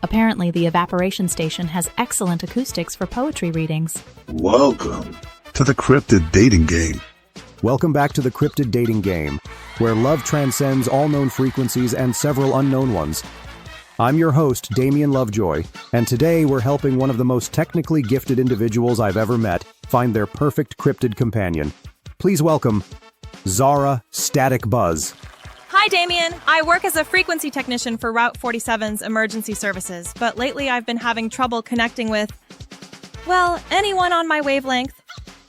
Apparently, the evaporation station has excellent acoustics for poetry readings. Welcome to the Cryptid Dating Game. Welcome back to the Cryptid Dating Game, where love transcends all known frequencies and several unknown ones. I'm your host, Damien Lovejoy, and today we're helping one of the most technically gifted individuals I've ever met find their perfect cryptid companion. Please welcome Zara Static Buzz. Hi, Damien. I work as a frequency technician for Route 47's emergency services, but lately I've been having trouble connecting with, well, anyone on my wavelength.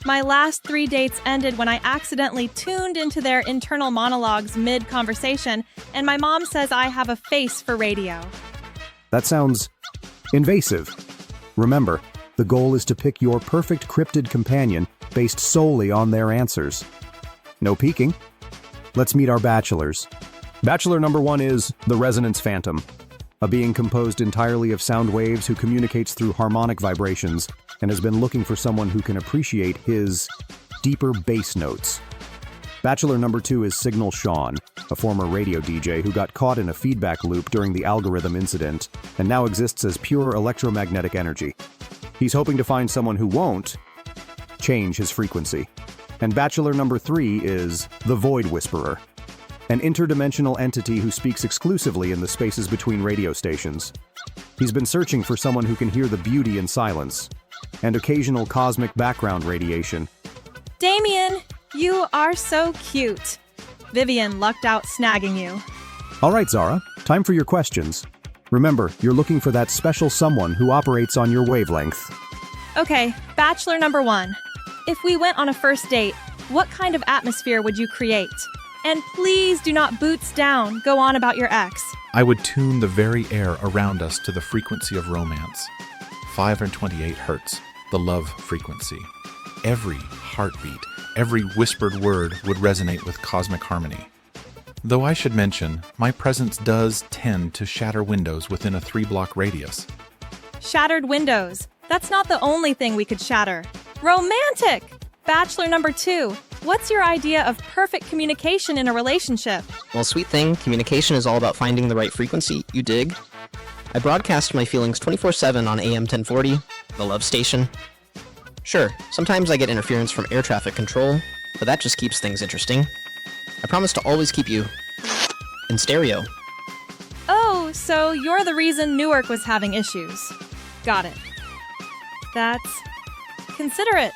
My last 3 dates ended when I accidentally tuned into their internal monologues mid-conversation, and my mom says I have a face for radio. That sounds invasive. Remember, the goal is to pick your perfect cryptid companion based solely on their answers. No peeking. Let's meet our bachelors. Bachelor number 1 is the Resonance Phantom, a being composed entirely of sound waves who communicates through harmonic vibrations and has been looking for someone who can appreciate his deeper bass notes. Bachelor number 2 is Signal Sean, a former radio DJ who got caught in a feedback loop during the algorithm incident and now exists as pure electromagnetic energy. He's hoping to find someone who won't change his frequency. And Bachelor number 3 is the Void Whisperer, an interdimensional entity who speaks exclusively in the spaces between radio stations. He's been searching for someone who can hear the beauty in silence and occasional cosmic background radiation. Damien, you are so cute. Vivian lucked out snagging you. All right, Zara, time for your questions. Remember, you're looking for that special someone who operates on your wavelength. Okay, Bachelor number 1. If we went on a first date, what kind of atmosphere would you create? And please do not boots down go on about your ex. I would tune the very air around us to the frequency of romance. 528 hertz, the love frequency. Every heartbeat, every whispered word would resonate with cosmic harmony. Though I should mention, my presence does tend to shatter windows within a 3-block radius. Shattered windows. That's not the only thing we could shatter. Romantic! Bachelor number 2, what's your idea of perfect communication in a relationship? Well, sweet thing, communication is all about finding the right frequency, you dig? I broadcast my feelings 24/7 on AM 1040, the love station. Sure, sometimes I get interference from air traffic control, but that just keeps things interesting. I promise to always keep you in stereo. Oh, so you're the reason Newark was having issues. Got it. That's considerate.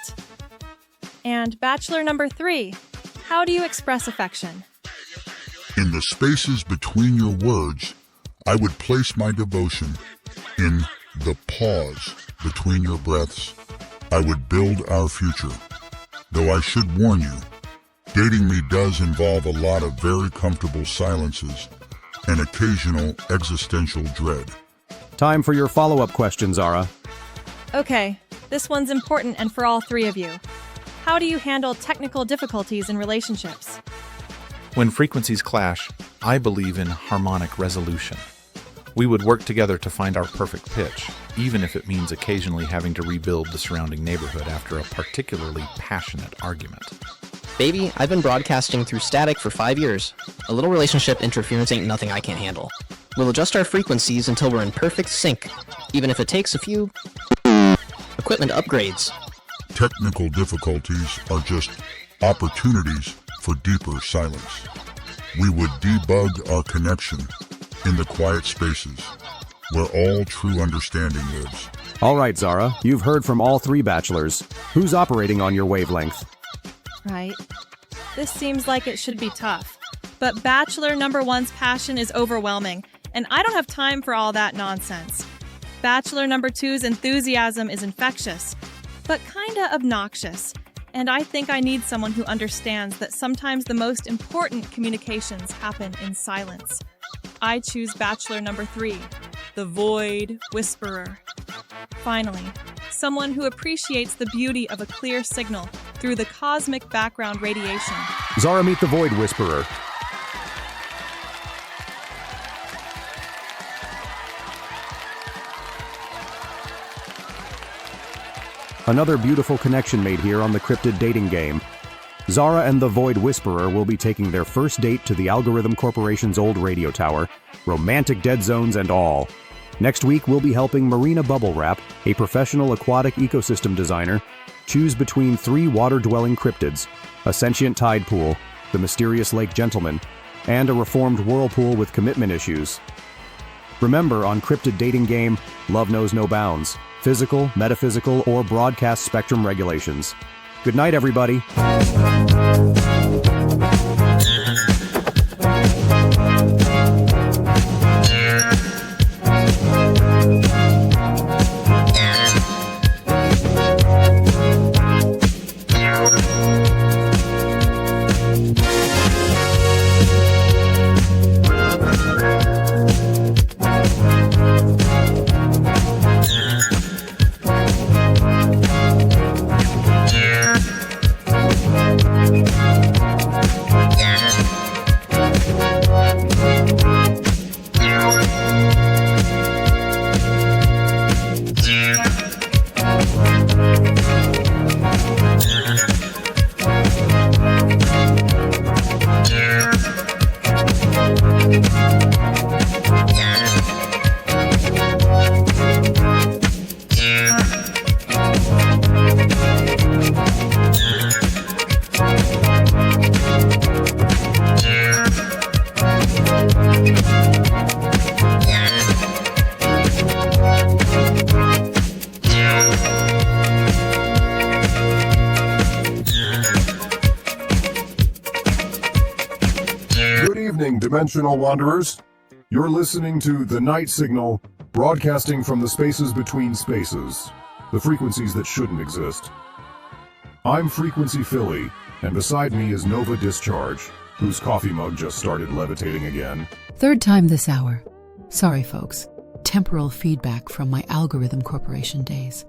And Bachelor number 3, how do you express affection? In the spaces between your words, I would place my devotion. In the pause between your breaths, I would build our future. Though I should warn you, dating me does involve a lot of very comfortable silences and occasional existential dread. Time for your follow-up question, Zara. Okay, this one's important and for all 3 of you. How do you handle technical difficulties in relationships? When frequencies clash, I believe in harmonic resolution. We would work together to find our perfect pitch, even if it means occasionally having to rebuild the surrounding neighborhood after a particularly passionate argument. Baby, I've been broadcasting through static for 5 years. A little relationship interference ain't nothing I can't handle. We'll adjust our frequencies until we're in perfect sync, even if it takes a few equipment upgrades. Technical difficulties are just opportunities for deeper silence. We would debug our connection in the quiet spaces where all true understanding lives. All right, Zara, you've heard from all 3 bachelors. Who's operating on your wavelength? Right. This seems like it should be tough. But Bachelor number 1's passion is overwhelming, and I don't have time for all that nonsense. Bachelor number 2's enthusiasm is infectious, but kinda obnoxious. And I think I need someone who understands that sometimes the most important communications happen in silence. I choose Bachelor number 3, the Void Whisperer. Finally, someone who appreciates the beauty of a clear signal through the cosmic background radiation. Zara, meet the Void Whisperer. Another beautiful connection made here on the Cryptid Dating Game. Zara and the Void Whisperer will be taking their first date to the Algorithm Corporation's old radio tower, romantic dead zones and all. Next week, we'll be helping Marina Bubble Wrap, a professional aquatic ecosystem designer, choose between 3 water-dwelling cryptids, a sentient tide pool, the mysterious lake gentleman, and a reformed whirlpool with commitment issues. Remember, on Cryptid Dating Game, love knows no bounds. Physical, metaphysical, or broadcast spectrum regulations. Good night, everybody. Dimensional Wanderers. You're listening to The Night Signal, broadcasting from the spaces between spaces, the frequencies that shouldn't exist. I'm Frequency Philly, and beside me is Nova Discharge, whose coffee mug just started levitating again. Third time this hour. Sorry, folks. Temporal feedback from my Algorithm Corporation days.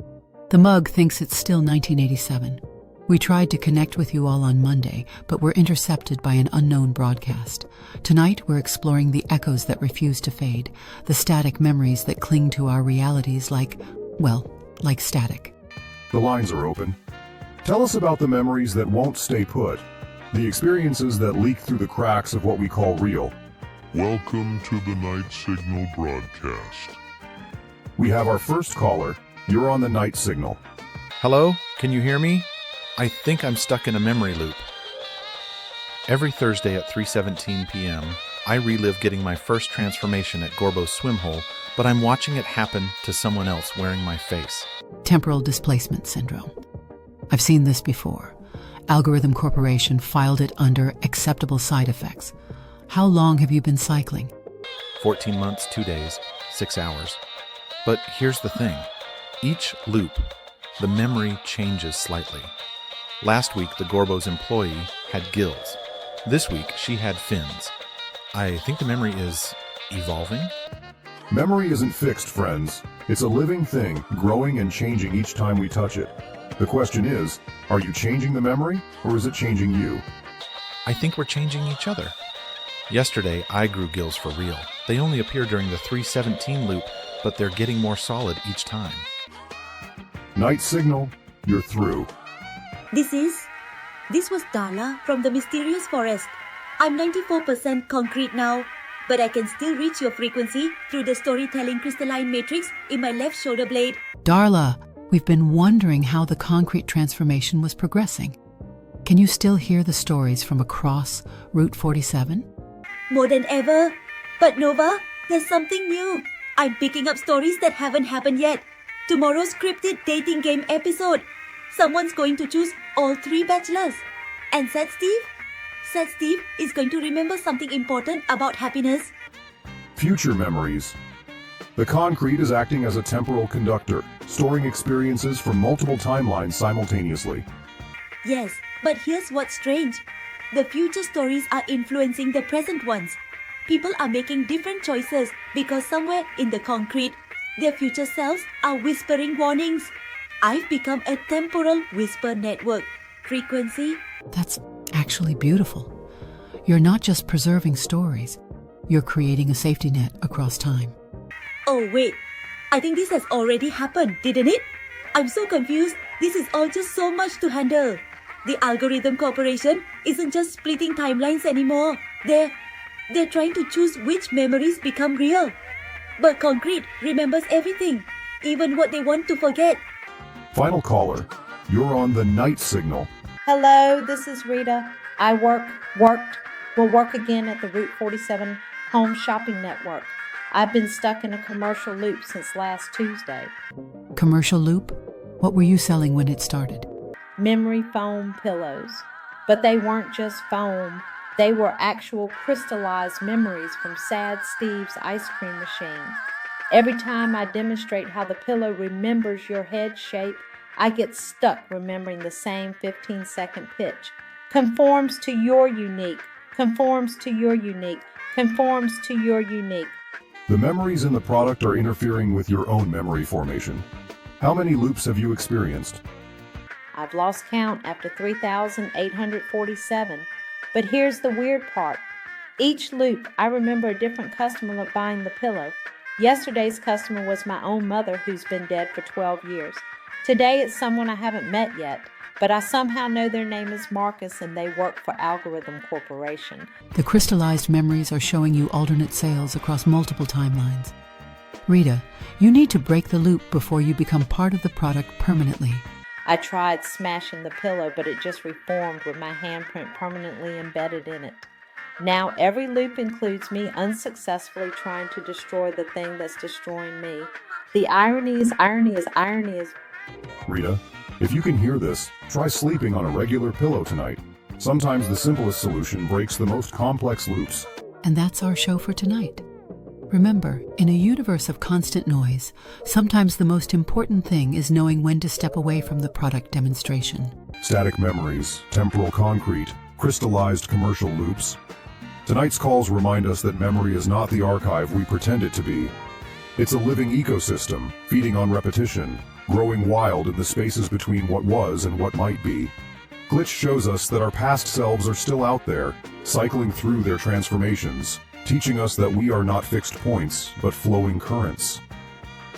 The mug thinks it's still 1987. We tried to connect with you all on Monday, but were intercepted by an unknown broadcast. Tonight, we're exploring the echoes that refuse to fade, the static memories that cling to our realities like static. The lines are open. Tell us about the memories that won't stay put, the experiences that leak through the cracks of what we call real. Welcome to the Night Signal broadcast. We have our first caller. You're on the Night Signal. Hello? Can you hear me? I think I'm stuck in a memory loop. Every Thursday at 3:17 p.m., I relive getting my first transformation at Gorbo's swim hole, but I'm watching it happen to someone else wearing my face. Temporal displacement syndrome. I've seen this before. Algorithm Corporation filed it under acceptable side effects. How long have you been cycling? 14 months, 2 days, 6 hours. But here's the thing. Each loop, the memory changes slightly. Last week, the Gorbo's employee had gills. This week, she had fins. I think the memory is evolving? Memory isn't fixed, friends. It's a living thing, growing and changing each time we touch it. The question is, are you changing the memory, or is it changing you? I think we're changing each other. Yesterday, I grew gills for real. They only appear during the 3:17 loop, but they're getting more solid each time. Night Signal, you're through. This was Darla from the mysterious forest. I'm 94% concrete now, but I can still reach your frequency through the storytelling crystalline matrix in my left shoulder blade. Darla, we've been wondering how the concrete transformation was progressing. Can you still hear the stories from across Route 47? More than ever. But Nova, there's something new. I'm picking up stories that haven't happened yet. Tomorrow's Cryptid Dating Game episode. Someone's going to choose all 3 bachelors. And said Steve is going to remember something important about happiness. Future memories. The concrete is acting as a temporal conductor, storing experiences from multiple timelines simultaneously. Yes, but here's what's strange. The future stories are influencing the present ones. People are making different choices because somewhere in the concrete, their future selves are whispering warnings. I've become a temporal whisper network. Frequency? That's actually beautiful. You're not just preserving stories, you're creating a safety net across time. Oh wait, I think this has already happened, didn't it? I'm so confused. This is all just so much to handle. The Algorithm Corporation isn't just splitting timelines anymore. They're trying to choose which memories become real. But Concrete remembers everything, even what they want to forget. Final caller, you're on the night signal. Hello, this is Rita. I will work again at the Route 47 Home Shopping Network. I've been stuck in a commercial loop since last Tuesday. Commercial loop? What were you selling when it started? Memory foam pillows. But they weren't just foam. They were actual crystallized memories from Sad Steve's ice cream machine. Every time I demonstrate how the pillow remembers your head shape, I get stuck remembering the same 15-second pitch. Conforms to your unique. Conforms to your unique. Conforms to your unique. The memories in the product are interfering with your own memory formation. How many loops have you experienced? I've lost count after 3,847. But here's the weird part. Each loop, I remember a different customer buying the pillow. Yesterday's customer was my own mother, who's been dead for 12 years. Today it's someone I haven't met yet, but I somehow know their name is Marcus and they work for Algorithm Corporation. The crystallized memories are showing you alternate sales across multiple timelines. Rita, you need to break the loop before you become part of the product permanently. I tried smashing the pillow, but it just reformed with my handprint permanently embedded in it. Now every loop includes me unsuccessfully trying to destroy the thing that's destroying me. The irony is. Rita, if you can hear this, try sleeping on a regular pillow tonight. Sometimes the simplest solution breaks the most complex loops. And that's our show for tonight. Remember, in a universe of constant noise, sometimes the most important thing is knowing when to step away from the product demonstration. Static memories, temporal concrete, crystallized commercial loops. Tonight's calls remind us that memory is not the archive we pretend it to be. It's a living ecosystem, feeding on repetition, growing wild in the spaces between what was and what might be. Glitch shows us that our past selves are still out there, cycling through their transformations, teaching us that we are not fixed points, but flowing currents.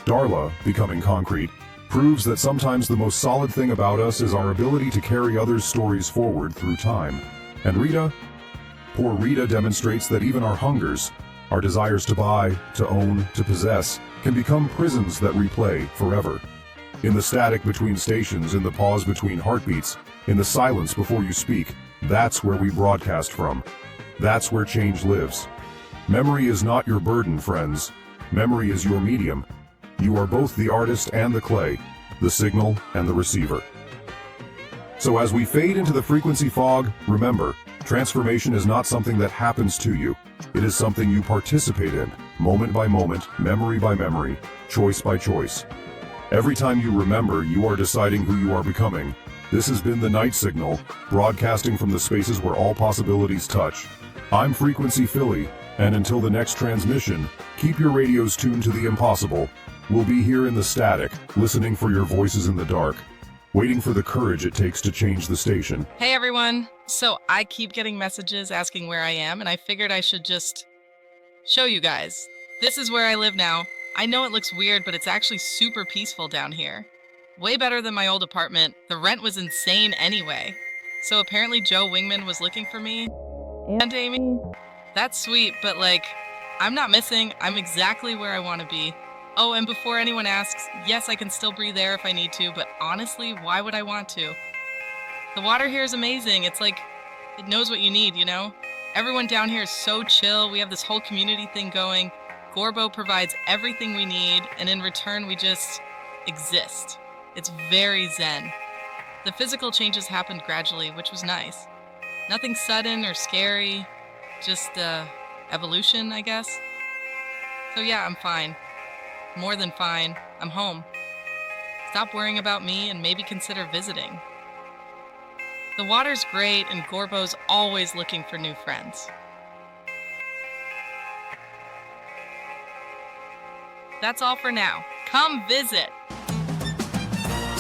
Darla, becoming concrete, proves that sometimes the most solid thing about us is our ability to carry others' stories forward through time. And Rita? Poor Rita demonstrates that even our hungers, our desires to buy, to own, to possess, can become prisons that replay forever. In the static between stations, in the pause between heartbeats, in the silence before you speak, that's where we broadcast from. That's where change lives. Memory is not your burden, friends. Memory is your medium. You are both the artist and the clay, the signal and the receiver. So as we fade into the frequency fog, remember, transformation is not something that happens to you. It is something you participate in, moment by moment, memory by memory, choice by choice. Every time you remember, you are deciding who you are becoming. This has been the Night Signal, broadcasting from the spaces where all possibilities touch. I'm Frequency Philly, and until the next transmission, keep your radios tuned to the impossible. We'll be here in the static, listening for your voices in the dark, waiting for the courage it takes to change the station. Hey everyone! So I keep getting messages asking where I am, and I figured I should just show you guys. This is where I live now. I know it looks weird, but it's actually super peaceful down here. Way better than my old apartment. The rent was insane anyway. So apparently Joe Wingman was looking for me. And Amy. That's sweet, but like, I'm not missing. I'm exactly where I want to be. Oh, and before anyone asks, yes, I can still breathe air if I need to, but honestly, why would I want to? The water here is amazing. It's like, it knows what you need, you know? Everyone down here is so chill. We have this whole community thing going. Gorbo provides everything we need, and in return, we just exist. It's very zen. The physical changes happened gradually, which was nice. Nothing sudden or scary, just evolution, I guess. So yeah, I'm fine. More than fine. I'm home. Stop worrying about me and maybe consider visiting. The water's great, and Gorbo's always looking for new friends. That's all for now. Come visit!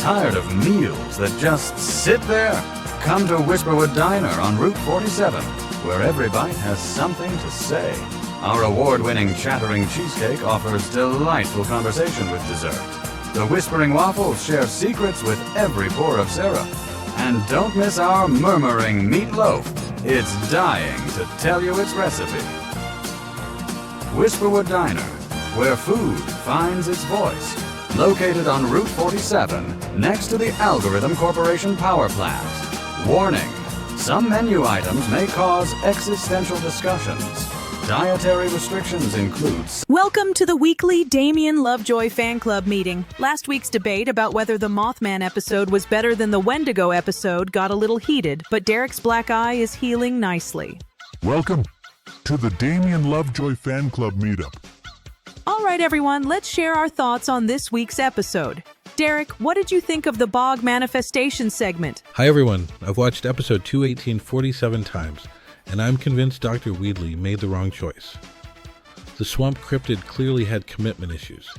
Tired of meals that just sit there? Come to Whisperwood Diner on Route 47, where every bite has something to say. Our award-winning Chattering Cheesecake offers delightful conversation with dessert. The Whispering Waffles share secrets with every pour of syrup. And don't miss our murmuring meatloaf. It's dying to tell you its recipe. Whisperwood Diner, where food finds its voice. Located on Route 47, next to the Algorithm Corporation power plant. Warning, some menu items may cause existential discussions. Dietary restrictions include... Welcome to the weekly Damien Lovejoy fan club meeting. Last week's debate about whether the Mothman episode was better than the Wendigo episode got a little heated, but Derek's black eye is healing nicely. Welcome to the Damien Lovejoy fan club meetup. All right, everyone, let's share our thoughts on this week's episode. Derek, what did you think of the Bog Manifestation segment? Hi, everyone. I've watched episode 218 47 times, and I'm convinced Dr. Wheatley made the wrong choice. The swamp cryptid clearly had commitment issues.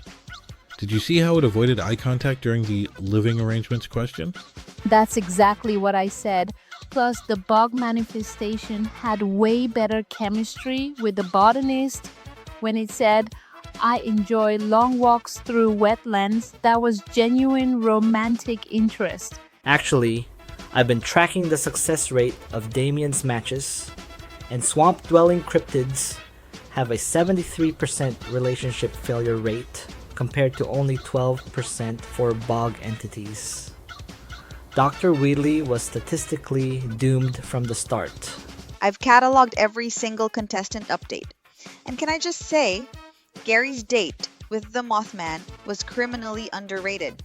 Did you see how it avoided eye contact during the living arrangements question? That's exactly what I said. Plus, the Bog Manifestation had way better chemistry with the botanist when it said, I enjoy long walks through wetlands. That was genuine romantic interest. Actually, I've been tracking the success rate of Damien's matches, and swamp-dwelling cryptids have a 73% relationship failure rate compared to only 12% for bog entities. Dr. Wheatley was statistically doomed from the start. I've cataloged every single contestant update. And can I just say, Gary's date with the Mothman was criminally underrated.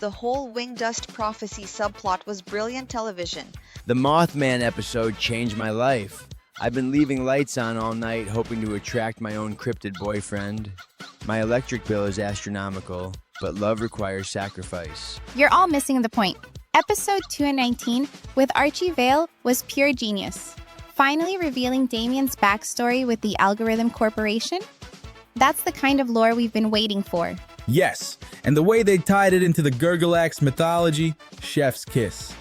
The whole wing dust prophecy subplot was brilliant television. The Mothman episode changed my life. I've been leaving lights on all night hoping to attract my own cryptid boyfriend. My electric bill is astronomical, but love requires sacrifice. You're all missing the point. Episode 219 with Archie Vale was pure genius. Finally revealing Damien's backstory with the Algorithm Corporation? That's the kind of lore we've been waiting for. Yes, and the way they tied it into the Gurgulax mythology, chef's kiss.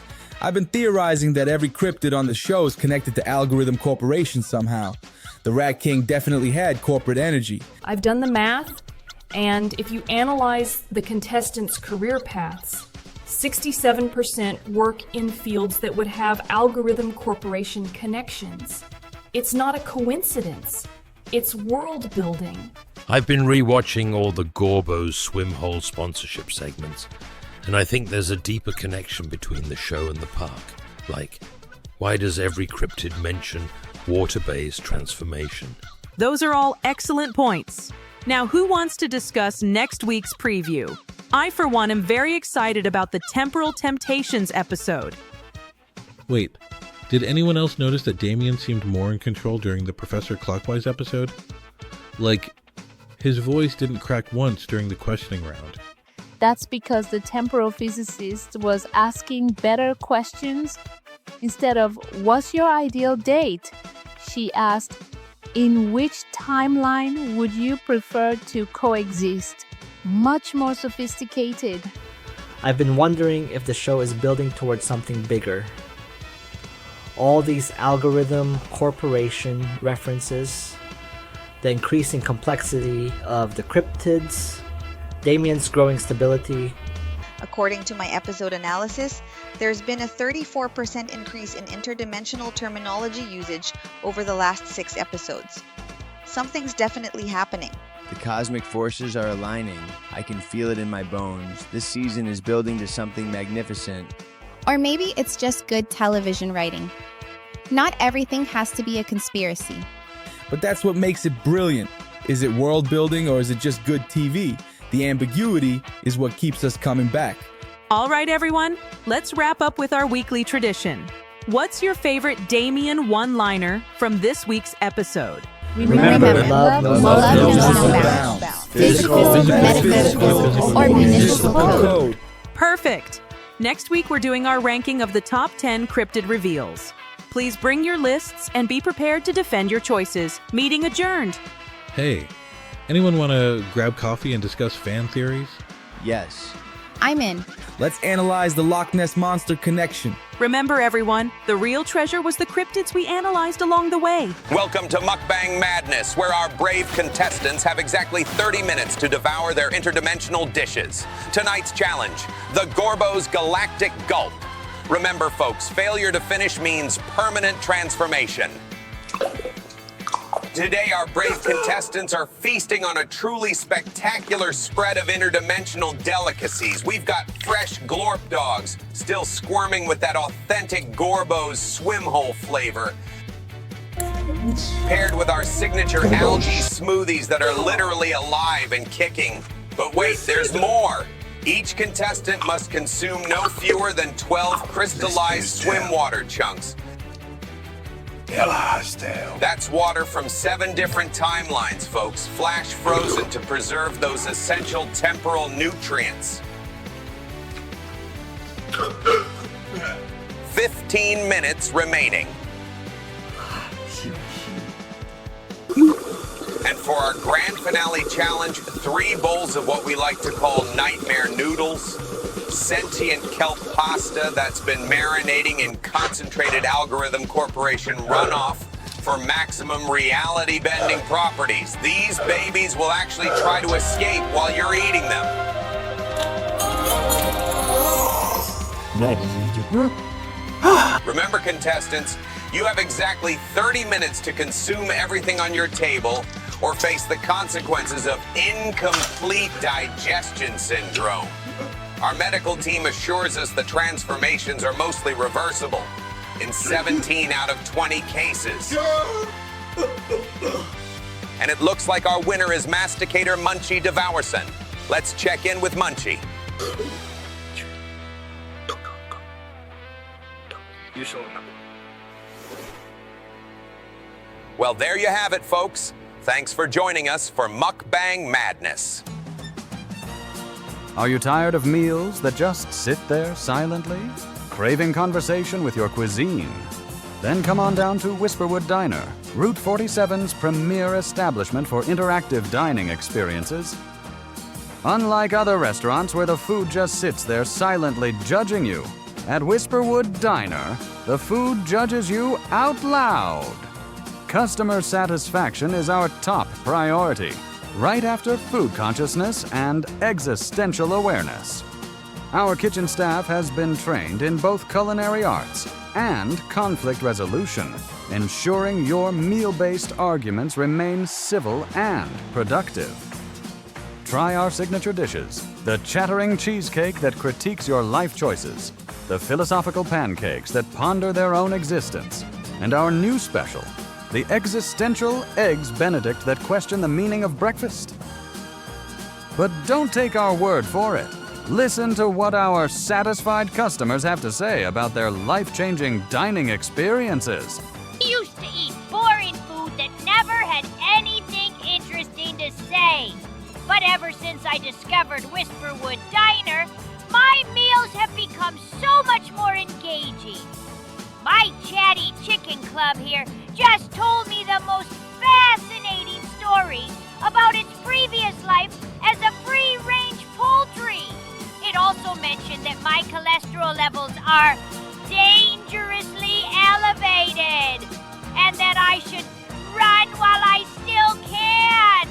I've been theorizing that every cryptid on the show is connected to Algorithm Corporation somehow. The Rat King definitely had corporate energy. I've done the math, and if you analyze the contestants' career paths, 67% work in fields that would have Algorithm Corporation connections. It's not a coincidence. It's world building. I've been rewatching all the Gorbo swim hole sponsorship segments, and I think there's a deeper connection between the show and the park. Like, why does every cryptid mention water-based transformation? Those are all excellent points. Now, who wants to discuss next week's preview? I, for one, am very excited about the Temporal Temptations episode. Wait, did anyone else notice that Damien seemed more in control during the Professor Clockwise episode? Like, his voice didn't crack once during the questioning round. That's because the temporal physicist was asking better questions. Instead of, what's your ideal date? She asked, in which timeline would you prefer to coexist? Much more sophisticated. I've been wondering if the show is building towards something bigger. All these Algorithm Corporation references, the increasing complexity of the cryptids, Damien's growing stability. According to my episode analysis, there's been a 34% increase in interdimensional terminology usage over the last 6 episodes. Something's definitely happening. The cosmic forces are aligning. I can feel it in my bones. This season is building to something magnificent. Or maybe it's just good television writing. Not everything has to be a conspiracy. But that's what makes it brilliant. Is it world building or is it just good TV? The ambiguity is what keeps us coming back. All right, everyone, let's wrap up with our weekly tradition. What's your favorite Damien one-liner from this week's episode? Remember, love knows no bounds. Physical, metaphysical, or municipal code. Perfect. Next week, we're doing our ranking of the top 10 cryptid reveals. Please bring your lists and be prepared to defend your choices. Meeting adjourned. Hey, anyone want to grab coffee and discuss fan theories? Yes. I'm in. Let's analyze the Loch Ness Monster connection. Remember, everyone, the real treasure was the cryptids we analyzed along the way. Welcome to Mukbang Madness, where our brave contestants have exactly 30 minutes to devour their interdimensional dishes. Tonight's challenge, the Gorbo's Galactic Gulp. Remember, folks, failure to finish means permanent transformation. Today, our brave contestants are feasting on a truly spectacular spread of interdimensional delicacies. We've got fresh glorp dogs, still squirming with that authentic Gorbo's swim hole flavor, paired with our signature algae smoothies that are literally alive and kicking. But wait, there's more. Each contestant must consume no fewer than 12 crystallized swim water chunks. That's water from 7 different timelines, folks, flash frozen to preserve those essential temporal nutrients. 15 minutes remaining. And for our grand finale challenge, 3 bowls of what we like to call nightmare noodles, sentient kelp pasta that's been marinating in concentrated Algorithm Corporation runoff for maximum reality bending properties. These babies will actually try to escape while you're eating them. Remember, contestants, you have exactly 30 minutes to consume everything on your table or face the consequences of incomplete digestion syndrome. Our medical team assures us the transformations are mostly reversible in 17 out of 20 cases. And it looks like our winner is Masticator Munchie Devourson. Let's check in with Munchie. Well, there you have it, folks. Thanks for joining us for Mukbang Madness. Are you tired of meals that just sit there silently? Craving conversation with your cuisine? Then come on down to Whisperwood Diner, Route 47's premier establishment for interactive dining experiences. Unlike other restaurants where the food just sits there silently judging you, at Whisperwood Diner, the food judges you out loud. Customer satisfaction is our top priority, right after food consciousness and existential awareness. Our kitchen staff has been trained in both culinary arts and conflict resolution, ensuring your meal-based arguments remain civil and productive. Try our signature dishes, the Chattering Cheesecake that critiques your life choices, the philosophical pancakes that ponder their own existence, and our new special, the existential Eggs Benedict that question the meaning of breakfast. But don't take our word for it. Listen to what our satisfied customers have to say about their life-changing dining experiences. I used to eat boring food that never had anything interesting to say. But ever since I discovered Whisperwood Diner, my meals have become so much more engaging. My chatty chicken club here just told me the most fascinating story about its previous life as a free-range poultry. It also mentioned that my cholesterol levels are dangerously elevated and that I should run while I still can.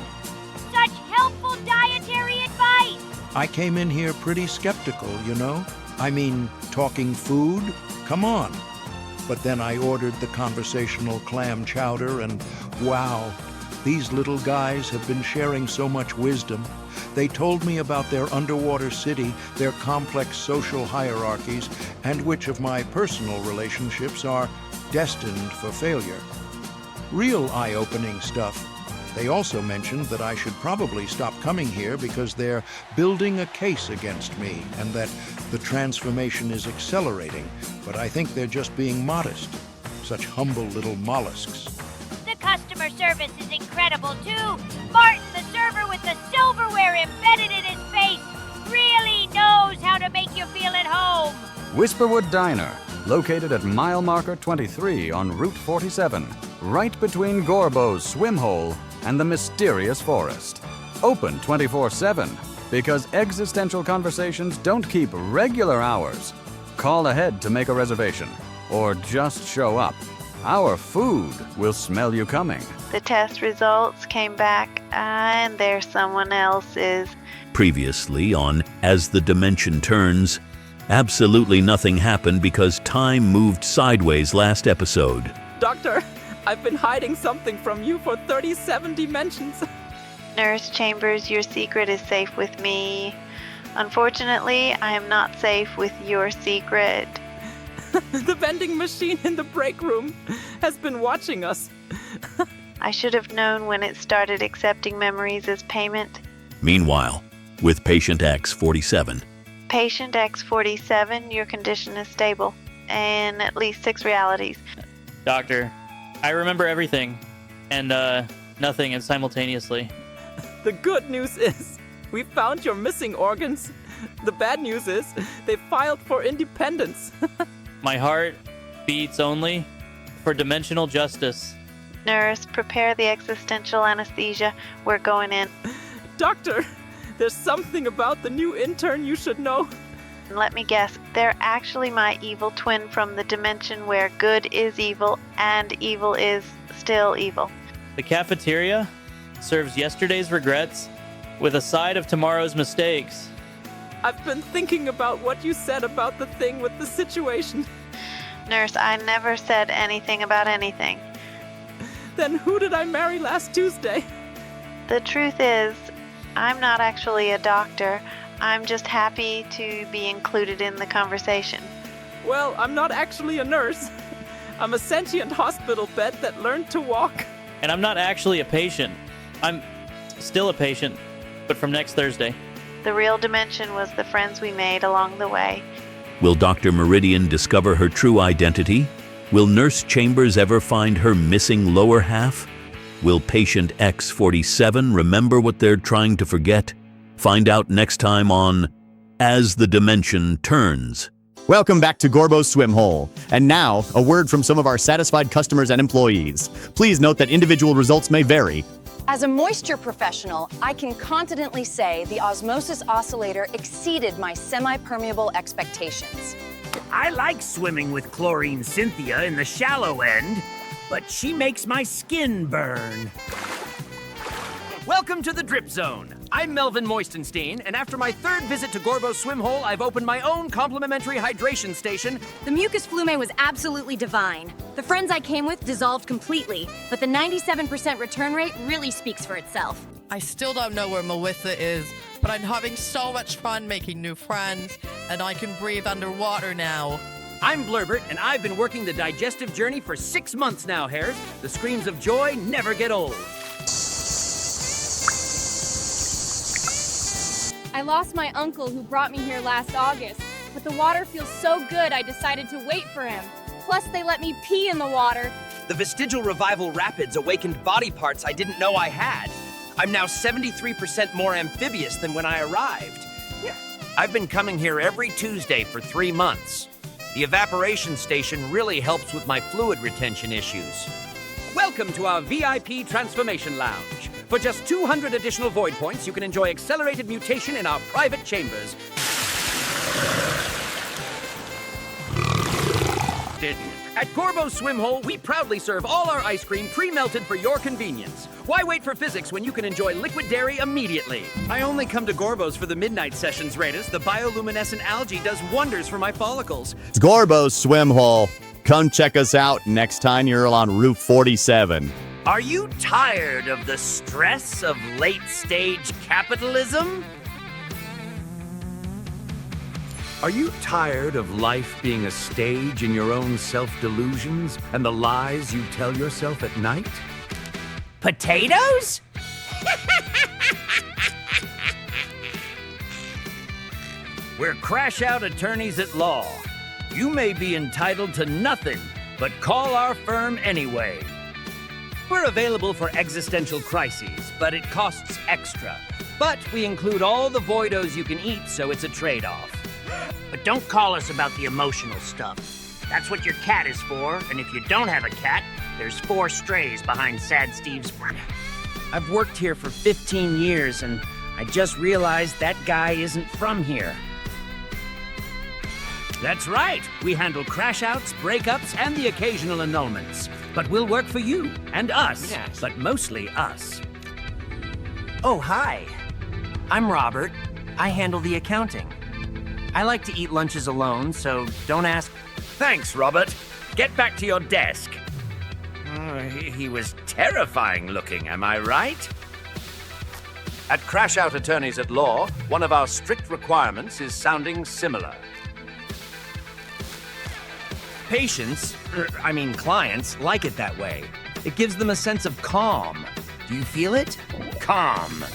Such helpful dietary advice. I came in here pretty skeptical, you know? I mean, talking food? Come on. But then I ordered the conversational clam chowder and wow, these little guys have been sharing so much wisdom. They told me about their underwater city, their complex social hierarchies, and which of my personal relationships are destined for failure. Real eye-opening stuff. They also mentioned that I should probably stop coming here because they're building a case against me and that the transformation is accelerating, but I think they're just being modest. Such humble little mollusks. The customer service is incredible, too. Martin, the server with the silverware embedded in his face, really knows how to make you feel at home. Whisperwood Diner, located at mile marker 23 on Route 47, right between Gorbo's swim hole and the mysterious forest. Open 24/7. Because existential conversations don't keep regular hours. Call ahead to make a reservation, or just show up. Our food will smell you coming. The test results came back, and there's someone else's. Previously on As the Dimension Turns, absolutely nothing happened because time moved sideways last episode. Doctor, I've been hiding something from you for 37 dimensions. Nurse Chambers, your secret is safe with me. Unfortunately, I am not safe with your secret. The vending machine in the break room has been watching us. I should have known when it started accepting memories as payment. Meanwhile, with patient X47. Patient X47, your condition is stable, in at least 6 realities. Doctor, I remember everything, and nothing simultaneously. The good news is, we found your missing organs. The bad news is, they filed for independence. My heart beats only for dimensional justice. Nurse, prepare the existential anesthesia. We're going in. Doctor, there's something about the new intern you should know. Let me guess, they're actually my evil twin from the dimension where good is evil and evil is still evil. The cafeteria serves yesterday's regrets with a side of tomorrow's mistakes. I've been thinking about what you said about the thing with the situation. Nurse, I never said anything about anything. Then who did I marry last Tuesday? The truth is, I'm not actually a doctor. I'm just happy to be included in the conversation. Well, I'm not actually a nurse. I'm a sentient hospital bed that learned to walk. And I'm not actually a patient. I'm still a patient, but from next Thursday. The real dimension was the friends we made along the way. Will Dr. Meridiem discover her true identity? Will Nurse Chambers ever find her missing lower half? Will patient X47 remember what they're trying to forget? Find out next time on As the Dimension Turns. Welcome back to Gorbo's Swim Hole. And now, a word from some of our satisfied customers and employees. Please note that individual results may vary. As a moisture professional, I can confidently say the osmosis oscillator exceeded my semi-permeable expectations. I like swimming with Chlorine Cynthia in the shallow end, but she makes my skin burn. Welcome to the Drip Zone. I'm Melvin Moistenstein, and after my 3rd visit to Gorbo's Swim Hole, I've opened my own complimentary hydration station. The mucus flume was absolutely divine. The friends I came with dissolved completely, but the 97% return rate really speaks for itself. I still don't know where Melissa is, but I'm having so much fun making new friends, and I can breathe underwater now. I'm Blurbert, and I've been working the digestive journey for 6 months now, Hares. The screams of joy never get old. I lost my uncle who brought me here last August, but the water feels so good I decided to wait for him. Plus, they let me pee in the water. The vestigial revival rapids awakened body parts I didn't know I had. I'm now 73% more amphibious than when I arrived. I've been coming here every Tuesday for 3 months. The evaporation station really helps with my fluid retention issues. Welcome to our VIP Transformation Lounge. For just 200 additional void points, you can enjoy accelerated mutation in our private chambers. At Gorbo's Swim Hole, we proudly serve all our ice cream pre-melted for your convenience. Why wait for physics when you can enjoy liquid dairy immediately? I only come to Gorbo's for the midnight sessions, Raiders. The bioluminescent algae does wonders for my follicles. It's Gorbo's Swim Hole. Come check us out next time you're on Route 47. Are you tired of the stress of late-stage capitalism? Are you tired of life being a stage in your own self-delusions and the lies you tell yourself at night? Potatoes? We're crash-out attorneys at law. You may be entitled to nothing, but call our firm anyway. We're available for existential crises, but it costs extra. But we include all the voidos you can eat, so it's a trade-off. But don't call us about the emotional stuff. That's what your cat is for, and if you don't have a cat, there's 4 strays behind Sad Steve's... I've worked here for 15 years, and I just realized that guy isn't from here. That's right. We handle crash-outs, breakups, and the occasional annulments. But we'll work for you and us, Yes. but mostly us. Oh, hi. I'm Robert. I handle the accounting. I like to eat lunches alone, so don't ask. Thanks, Robert. Get back to your desk. He was terrifying looking, am I right? At Crash Out Attorneys at Law, one of our strict requirements is sounding similar. Patients, clients, like it that way. It gives them a sense of calm. Do you feel it? Calm.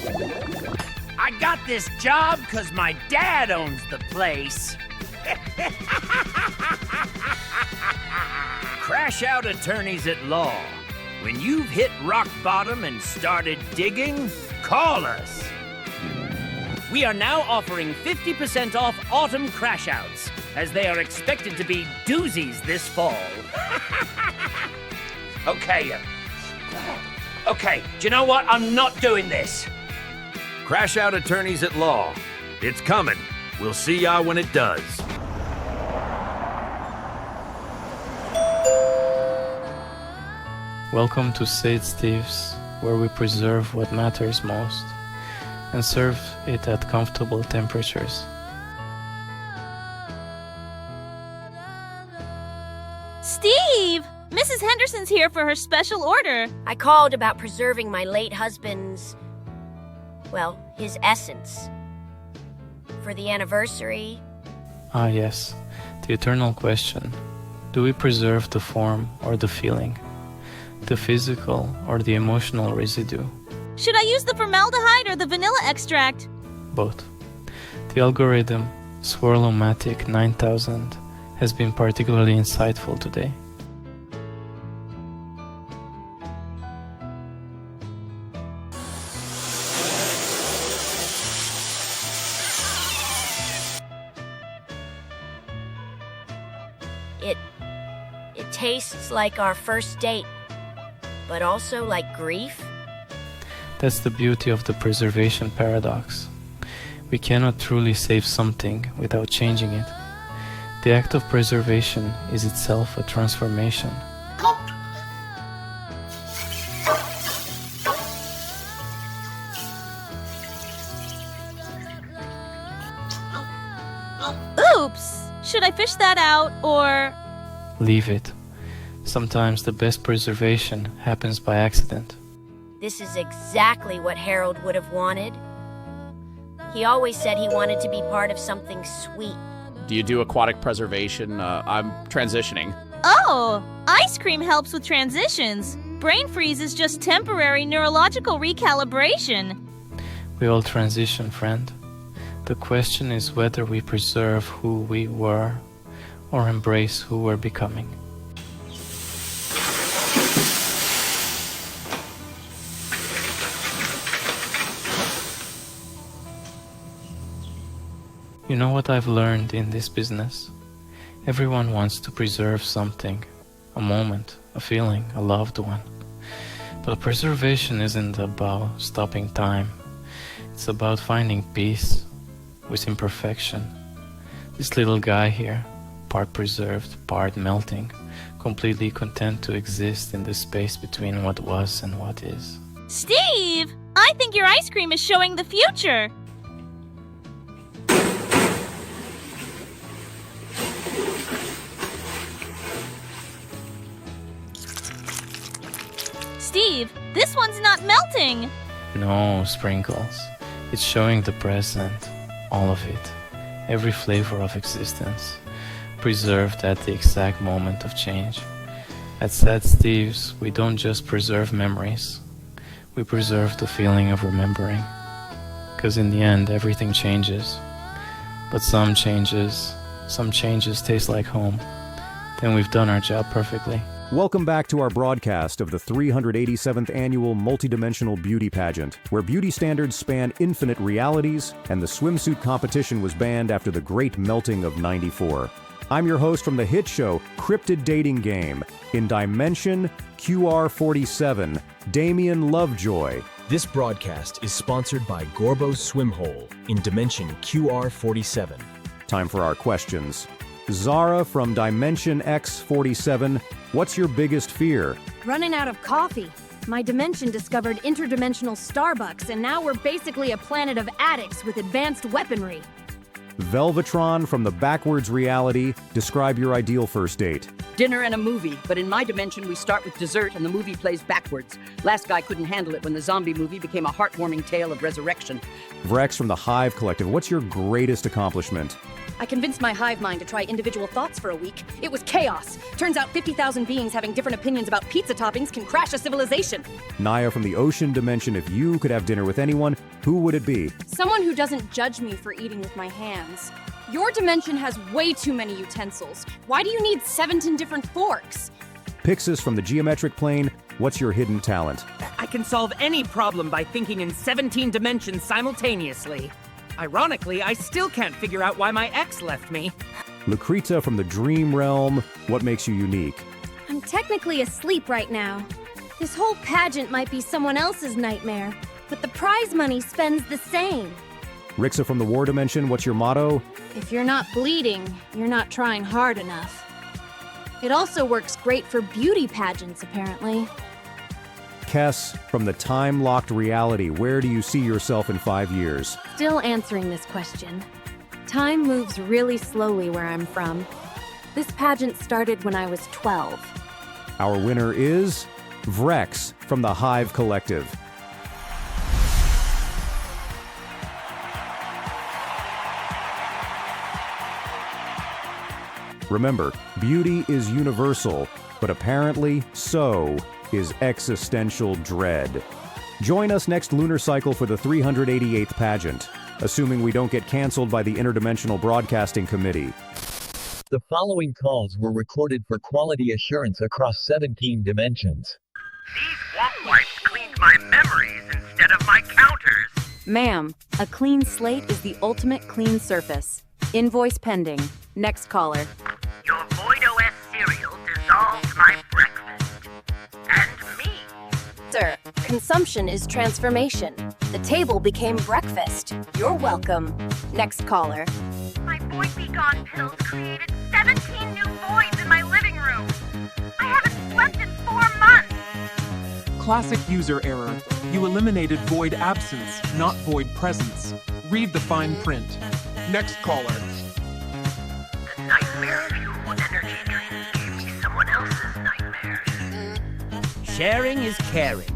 I got this job because my dad owns the place. Crash Out Attorneys at Law. When you've hit rock bottom and started digging, call us. We are now offering 50% off autumn crash outs, as they are expected to be doozies this fall. Okay, do you know what? I'm not doing this. Crash Out Attorneys at Law. It's coming. We'll see ya when it does. Welcome to St. Steve's, where we preserve what matters most and serve it at comfortable temperatures. Steve! Mrs. Henderson's here for her special order. I called about preserving my late husband's, well, his essence. For the anniversary. Ah, yes, the eternal question. Do we preserve the form or the feeling? The physical or the emotional residue? Should I use the formaldehyde or the vanilla extract? Both. The algorithm Swirl-O-Matic 9000 has been particularly insightful today. It tastes like our first date, but also like grief. That's the beauty of the preservation paradox. We cannot truly save something without changing it. The act of preservation is itself a transformation. Oops! Should I fish that out, or... Leave it. Sometimes the best preservation happens by accident. This is exactly what Harold would have wanted. He always said he wanted to be part of something sweet. Do you do aquatic preservation? I'm transitioning. Oh! Ice cream helps with transitions. Brain freeze is just temporary neurological recalibration. We all transition, friend. The question is whether we preserve who we were or embrace who we're becoming. You know what I've learned in this business? Everyone wants to preserve something, a moment, a feeling, a loved one. But preservation isn't about stopping time. It's about finding peace with imperfection. This little guy here, part preserved, part melting, completely content to exist in the space between what was and what is. Steve! I think your ice cream is showing the future! Steve, this one's not melting! No, Sprinkles. It's showing the present, all of it, every flavor of existence, preserved at the exact moment of change. At Sad Steve's, we don't just preserve memories, we preserve the feeling of remembering. Because in the end, everything changes. But some changes taste like home. Then we've done our job perfectly. Welcome back to our broadcast of the 387th Annual Multidimensional Beauty Pageant, where beauty standards span infinite realities, and the swimsuit competition was banned after the Great Melting of '94. I'm your host from the hit show Cryptid Dating Game. In Dimension QR47, Damien Lovejoy, This broadcast is sponsored by Gorbo Swimhole in Dimension QR47. Time for our questions. Zara from Dimension X47, what's your biggest fear? Running out of coffee. My dimension discovered interdimensional Starbucks, and now we're basically a planet of addicts with advanced weaponry. Velvetron from the Backwards Reality, describe your ideal first date. Dinner and a movie, but in my dimension we start with dessert and the movie plays backwards. Last guy couldn't handle it when the zombie movie became a heartwarming tale of resurrection. Vrex from the Hive Collective, what's your greatest accomplishment? I convinced my hive mind to try individual thoughts for a week. It was chaos. Turns out 50,000 beings having different opinions about pizza toppings can crash a civilization. Naya from the Ocean Dimension, if you could have dinner with anyone, who would it be? Someone who doesn't judge me for eating with my hands. Your dimension has way too many utensils. Why do you need 17 different forks? Pixis from the Geometric Plane, what's your hidden talent? I can solve any problem by thinking in 17 dimensions simultaneously. Ironically, I still can't figure out why my ex left me. Lucreta from the Dream Realm, what makes you unique? I'm technically asleep right now. This whole pageant might be someone else's nightmare, but the prize money spends the same. Rixa from the War Dimension, what's your motto? If you're not bleeding, you're not trying hard enough. It also works great for beauty pageants, apparently. Kess from the Time-Locked Reality, where do you see yourself in 5 years? Still answering this question. Time moves really slowly where I'm from. This pageant started when I was 12. Our winner is Vrex from the Hive Collective. Remember, beauty is universal, but apparently so is existential dread. Join us next lunar cycle for the 388th pageant, assuming we don't get canceled by the Interdimensional Broadcasting Committee. The following calls were recorded for quality assurance across 17 dimensions. These womp wipes cleaned my memories instead of my counters. Ma'am, a clean slate is the ultimate clean surface. Invoice pending. Next caller. Your Void OS cereal dissolved my breakfast. And me. Sir, consumption is transformation. The table became breakfast. You're welcome. Next caller. My Void Be Gone pills created 17 new voids in my living room. I haven't slept in 4 months. Classic user error. You eliminated void absence, not void presence. Read the fine print. Next caller. The nightmare fuel energy drink gave me someone else's nightmares. Sharing is caring.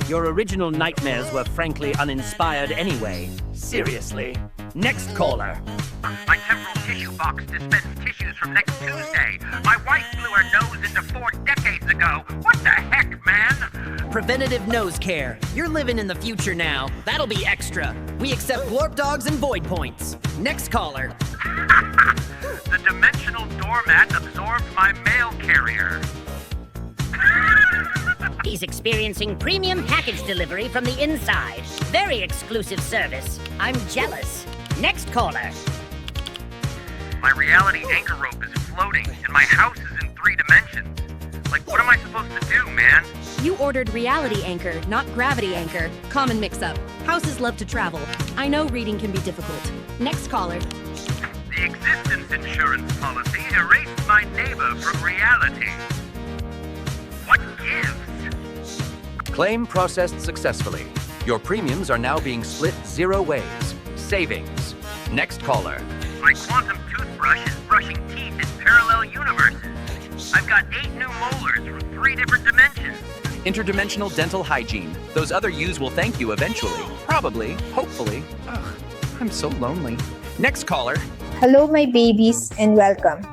Your original nightmares were frankly uninspired anyway. Seriously. Next caller. My temporal tissue box dispensed tissues from next Tuesday. My wife blew her nose into 4 decades ago. What the heck, man? Preventative nose care. You're living in the future now. That'll be extra. We accept glorp dogs and void points. Next caller. The dimensional doormat absorbed my mail carrier. He's experiencing premium package delivery from the inside. Very exclusive service. I'm jealous. Next caller. My reality anchor rope is floating, and my house is in 3 dimensions. Like, what am I supposed to do, man? You ordered reality anchor, not gravity anchor. Common mix-up. Houses love to travel. I know reading can be difficult. Next caller. The existence insurance policy erased my neighbor from reality. What gives? Claim processed successfully. Your premiums are now being split 0 ways. Savings. Next caller. My quantum toothbrush is brushing teeth in parallel universes. I've got 8 new molars from 3 different dimensions. Interdimensional dental hygiene. Those other yous will thank you eventually. Probably. Hopefully. Ugh, I'm so lonely. Next caller. Hello, my babies, and welcome.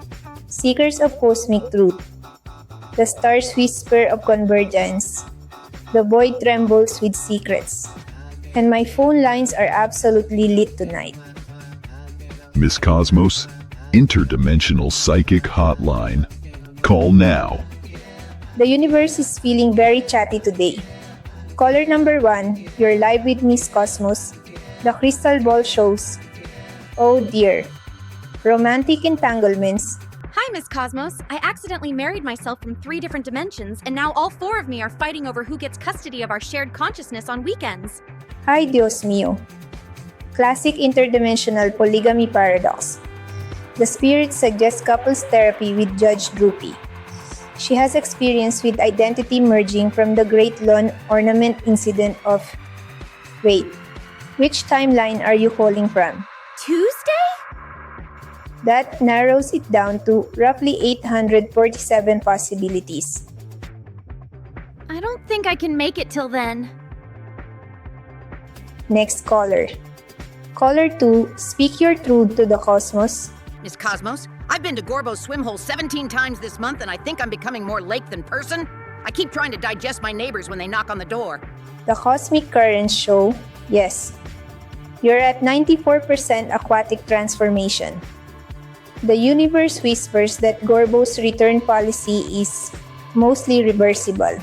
Seekers of cosmic truth. The stars whisper of convergence. The void trembles with secrets. And my phone lines are absolutely lit tonight. Miss Cosmos, Interdimensional Psychic Hotline. Call now. The universe is feeling very chatty today. Caller number 1, you're live with Miss Cosmos. The crystal ball shows. Oh dear. Romantic entanglements. Hi, Hi, Miss Cosmos. I accidentally married myself from 3 different dimensions, and now all 4 of me are fighting over who gets custody of our shared consciousness on weekends. Ay, Dios mío. Classic interdimensional polygamy paradox. The spirit suggests couples therapy with Judge Droopy. She has experience with identity merging from the Great Lawn Ornament incident of... Wait, which timeline are you calling from? Tuesday? That narrows it down to roughly 847 possibilities. I don't think I can make it till then. Next caller. Caller 2, speak your truth to the cosmos. Miss Cosmos, I've been to Gorbo's swim hole 17 times this month, and I think I'm becoming more lake than person. I keep trying to digest my neighbors when they knock on the door. The cosmic currents show, yes, you're at 94% aquatic transformation. The universe whispers that Gorbo's return policy is mostly reversible.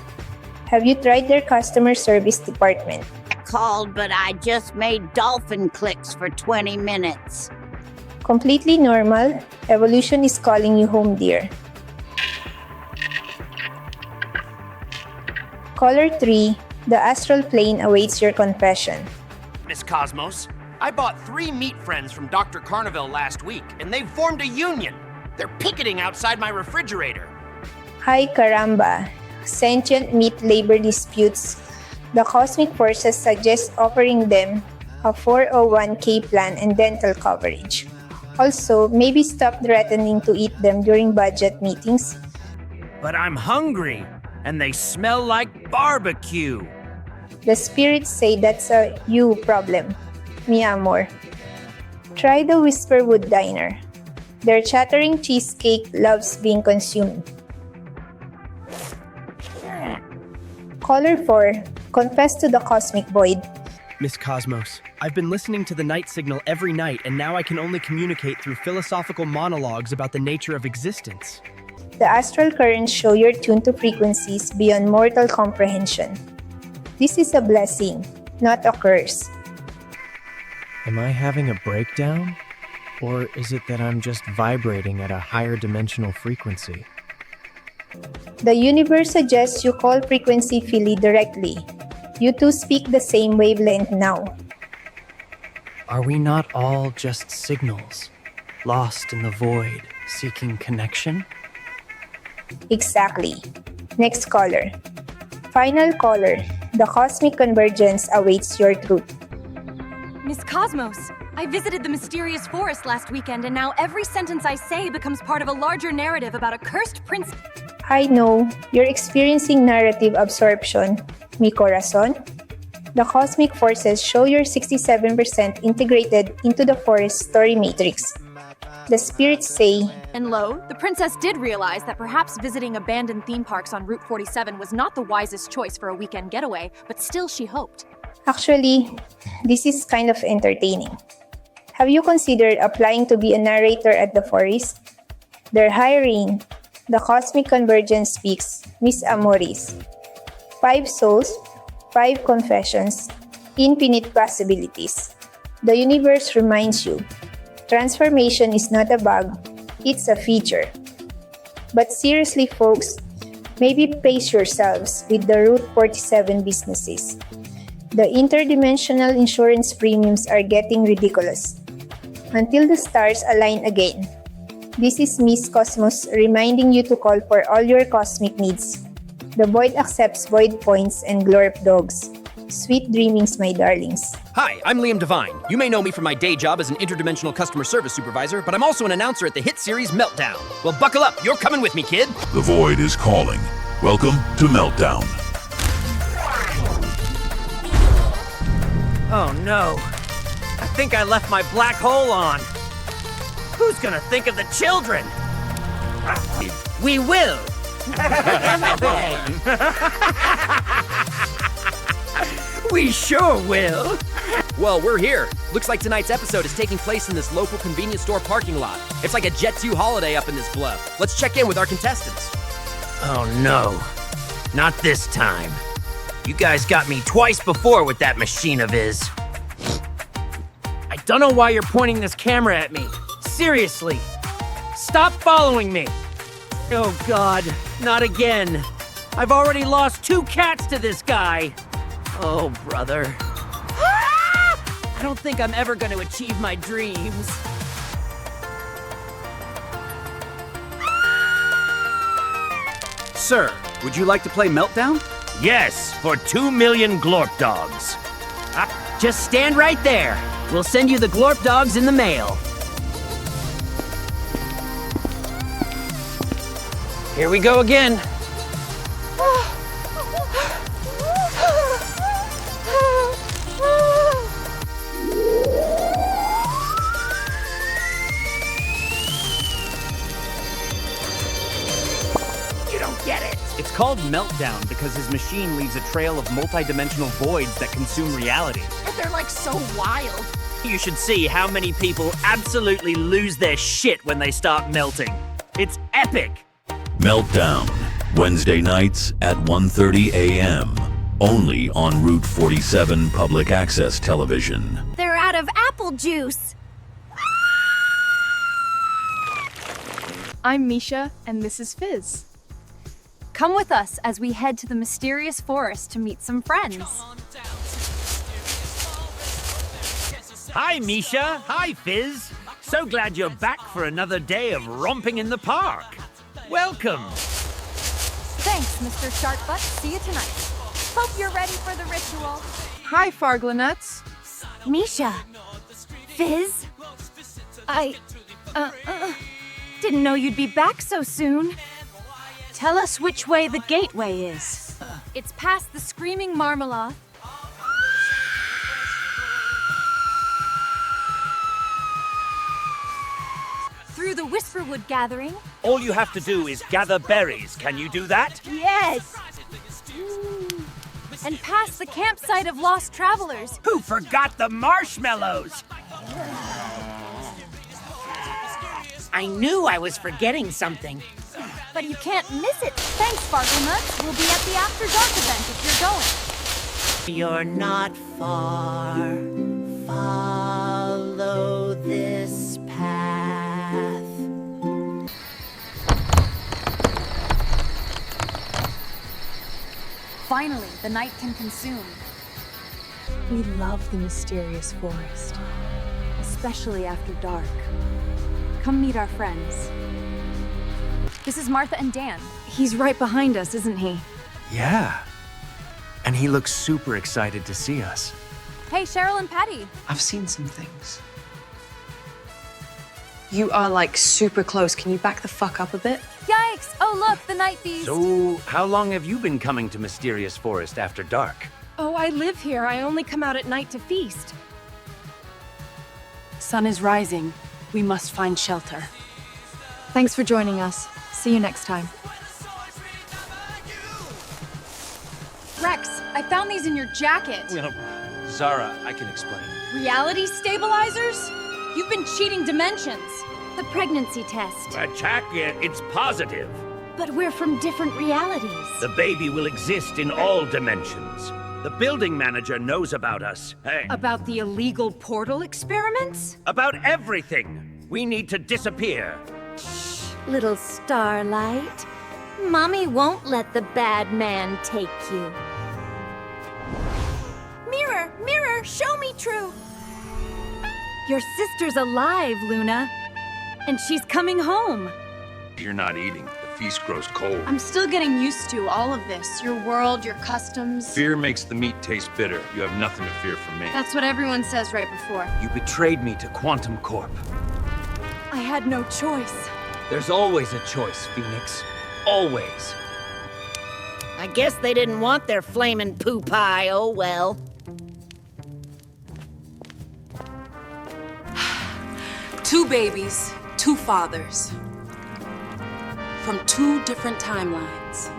Have you tried their customer service department? Called, but I just made dolphin clicks for 20 minutes. Completely normal. Evolution is calling you home, dear. Caller 3, the astral plane awaits your confession. Miss Cosmos, I bought 3 meat friends from Dr. Carnivale last week, and they've formed a union. They're picketing outside my refrigerator. Hi, caramba. Sentient meat labor disputes. The cosmic forces suggest offering them a 401k plan and dental coverage. Also, maybe stop threatening to eat them during budget meetings. But I'm hungry, and they smell like barbecue. The spirits say that's a you problem, mi amor. Try the Whisperwood Diner. Their Chattering Cheesecake loves being consumed. Caller 4, confess to the cosmic void. Miss Cosmos, I've been listening to the night signal every night, and now I can only communicate through philosophical monologues about the nature of existence. The astral currents show you're tuned to frequencies beyond mortal comprehension. This is a blessing, not a curse. Am I having a breakdown? Or is it that I'm just vibrating at a higher dimensional frequency? The universe suggests you call Frequency Philly directly. You two speak the same wavelength now. Are we not all just signals, lost in the void, seeking connection? Exactly. Next caller. Final caller. The cosmic convergence awaits your truth. Miss Cosmos, I visited the mysterious forest last weekend, and now every sentence I say becomes part of a larger narrative about a cursed prince. I know, you're experiencing narrative absorption, mi corazon. The cosmic forces show you're 67% integrated into the forest story matrix. The spirits say, And lo, the princess did realize that perhaps visiting abandoned theme parks on Route 47 was not the wisest choice for a weekend getaway, but still she hoped. Actually, this is kind of entertaining. Have you considered applying to be a narrator at the forest? They're hiring. The cosmic convergence speaks, Miss Amoris. 5 souls, 5 confessions, infinite possibilities. The universe reminds you, transformation is not a bug, it's a feature. But seriously, folks, maybe pace yourselves with the Route 47 businesses. The interdimensional insurance premiums are getting ridiculous. Until the stars align again. This is Miss Cosmos reminding you to call for all your cosmic needs. The void accepts void points and glorp dogs. Sweet dreamings, my darlings. Hi, I'm Liam Devine. You may know me from my day job as an interdimensional customer service supervisor, but I'm also an announcer at the hit series Meltdown. Well, buckle up. You're coming with me, kid. The void is calling. Welcome to Meltdown. Oh no. I think I left my black hole on. Who's gonna think of the children? We will. We sure will. Well, we're here. Looks like tonight's episode is taking place in this local convenience store parking lot. It's like a Jet 2 holiday up in this bluff. Let's check in with our contestants. Oh no. Not this time. You guys got me twice before with that machine of his. I don't know why you're pointing this camera at me. Seriously. Stop following me! Oh God, not again. I've already lost 2 cats to this guy. Oh, brother. I don't think I'm ever going to achieve my dreams. Sir, would you like to play Meltdown? Yes, for 2 million Glorp dogs. Just stand right there. We'll send you the Glorp dogs in the mail. Here we go again. You don't get it. It's called Meltdown because his machine leaves a trail of multi-dimensional voids that consume reality. But they're like so wild. You should see how many people absolutely lose their shit when they start melting. It's epic. Meltdown, Wednesday nights at 1:30 a.m. Only on Route 47 Public Access Television. They're out of apple juice. I'm Misha, and this is Fizz. Come with us as we head to the mysterious forest to meet some friends. Hi, Misha. Hi, Fizz. So glad you're back for another day of romping in the park. Welcome. Thanks, Mr. Sharkbutt. See you tonight. Hope you're ready for the ritual. Hi, Farglanuts. Misha. Fizz? I didn't know you'd be back so soon. Tell us which way the gateway is. It's past the Screaming Marmalade. Through the Whisperwood gathering. All you have to do is gather berries. Can you do that? Yes! And past the campsite of lost travelers. Who forgot the marshmallows? I knew I was forgetting something. But you can't miss it. Thanks, Farglenuts. We'll be at the After Dark event if you're going. You're not far. Follow this path. Finally, the night can consume. We love the mysterious forest, Especially after dark. Come meet our friends. This is Martha and Dan. He's right behind us, isn't he? Yeah. And he looks super excited to see us. Hey, Cheryl and Patty. I've seen some things. You are like super close. Can you back the fuck up a bit? Yikes! Oh, look, the night beast. So, how long have you been coming to Mysterious Forest after dark? Oh, I live here. I only come out at night to feast. Sun is rising. We must find shelter. Thanks for joining us. See you next time. Rex, I found these in your jacket. Well, Zara, I can explain. Reality stabilizers? You've been cheating dimensions. The pregnancy test. Attack it, it's positive. But we're from different realities. The baby will exist in all dimensions. The building manager knows about us. Hey. About the illegal portal experiments? About everything. We need to disappear. Little Starlight. Mommy won't let the bad man take you. Mirror, mirror, show me true. Your sister's alive, Luna. And she's coming home. You're not eating. The feast grows cold. I'm still getting used to all of this. Your world, your customs. Fear makes the meat taste bitter. You have nothing to fear from me. That's what everyone says right before. You betrayed me to Quantum Corp. I had no choice. There's always a choice, Phoenix. Always. I guess they didn't want their flamin' poo pie, oh well. Two babies, two fathers. From two different timelines.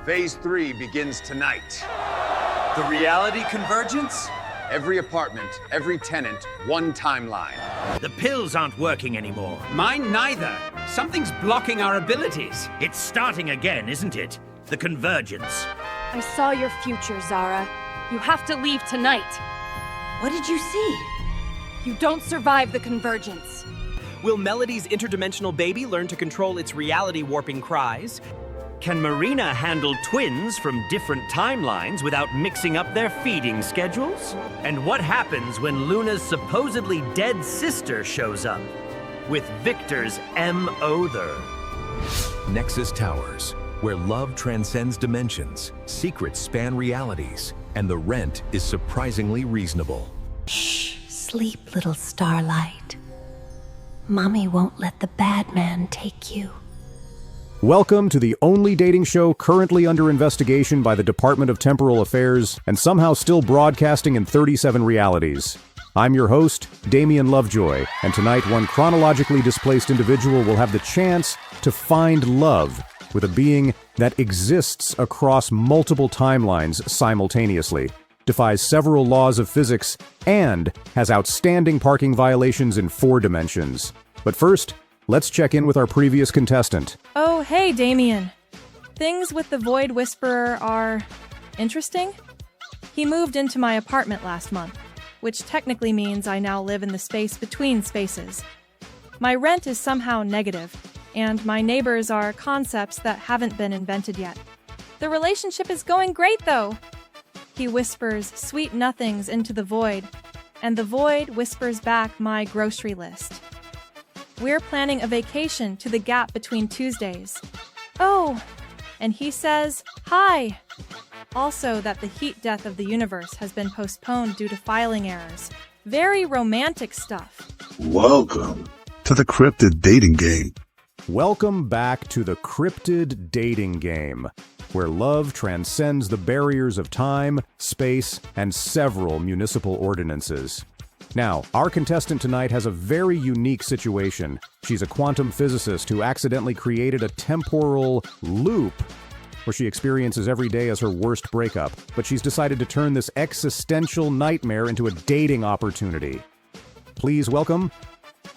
Phase 3 begins tonight. The reality convergence? Every apartment, every tenant, one timeline. The pills aren't working anymore. Mine neither. Something's blocking our abilities. It's starting again, isn't it? The convergence. I saw your future, Zara. You have to leave tonight. What did you see? You don't survive the convergence. Will Melody's interdimensional baby learn to control its reality warping cries? Can Marina handle twins from different timelines without mixing up their feeding schedules? And what happens when Luna's supposedly dead sister shows up? With Victor's M.O.ther. Nexus Towers, where love transcends dimensions, secrets span realities, and the rent is surprisingly reasonable. Shh, sleep, little starlight. Mommy won't let the bad man take you. Welcome to the only dating show currently under investigation by the Department of Temporal Affairs and somehow still broadcasting in 37 realities. I'm your host, Damien Lovejoy, and tonight one chronologically displaced individual will have the chance to find love with a being that exists across multiple timelines simultaneously, defies several laws of physics, and has outstanding parking violations in 4 dimensions. But first, let's check in with our previous contestant. Oh, hey, Damien. Things with the Void Whisperer are interesting. He moved into my apartment last month, which technically means I now live in the space between spaces. My rent is somehow negative, and my neighbors are concepts that haven't been invented yet. The relationship is going great, though. He whispers sweet nothings into the void, and the void whispers back my grocery list. We're planning a vacation to the gap between Tuesdays. Oh, and he says, hi. Also that the heat death of the universe has been postponed due to filing errors. Very romantic stuff. Welcome to the Cryptid Dating Game. Welcome back to the Cryptid Dating Game, where love transcends the barriers of time, space, and several municipal ordinances. Now, our contestant tonight has a very unique situation. She's a quantum physicist who accidentally created a temporal loop where she experiences every day as her worst breakup, but she's decided to turn this existential nightmare into a dating opportunity. Please welcome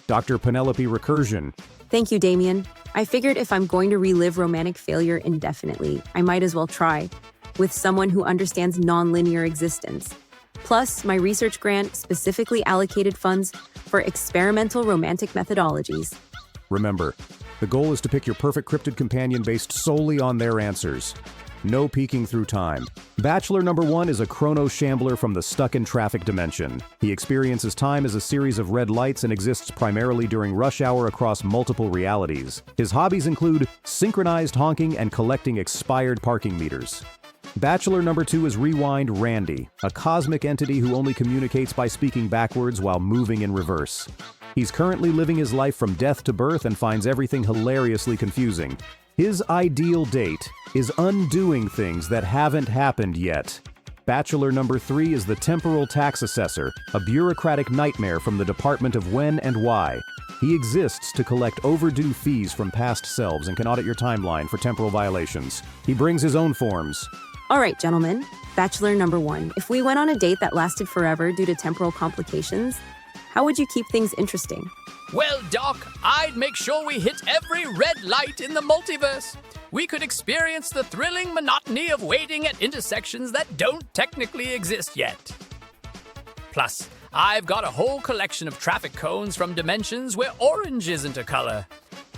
Dr. Penelope Recursion. Thank you, Damien. I figured if I'm going to relive romantic failure indefinitely, I might as well try with someone who understands nonlinear existence. Plus, my research grant specifically allocated funds for experimental romantic methodologies. Remember, the goal is to pick your perfect cryptid companion based solely on their answers. No peeking through time. Bachelor number 1 is a chrono shambler from the stuck-in-traffic dimension. He experiences time as a series of red lights and exists primarily during rush hour across multiple realities. His hobbies include synchronized honking and collecting expired parking meters. Bachelor number 2 is Rewind Randy, a cosmic entity who only communicates by speaking backwards while moving in reverse. He's currently living his life from death to birth and finds everything hilariously confusing. His ideal date is undoing things that haven't happened yet. Bachelor number 3 is the Temporal Tax Assessor, a bureaucratic nightmare from the Department of When and Why. He exists to collect overdue fees from past selves and can audit your timeline for temporal violations. He brings his own forms. All right, gentlemen. Bachelor number 1, if we went on a date that lasted forever due to temporal complications, how would you keep things interesting? Well, Doc, I'd make sure we hit every red light in the multiverse. We could experience the thrilling monotony of waiting at intersections that don't technically exist yet. Plus, I've got a whole collection of traffic cones from dimensions where orange isn't a color.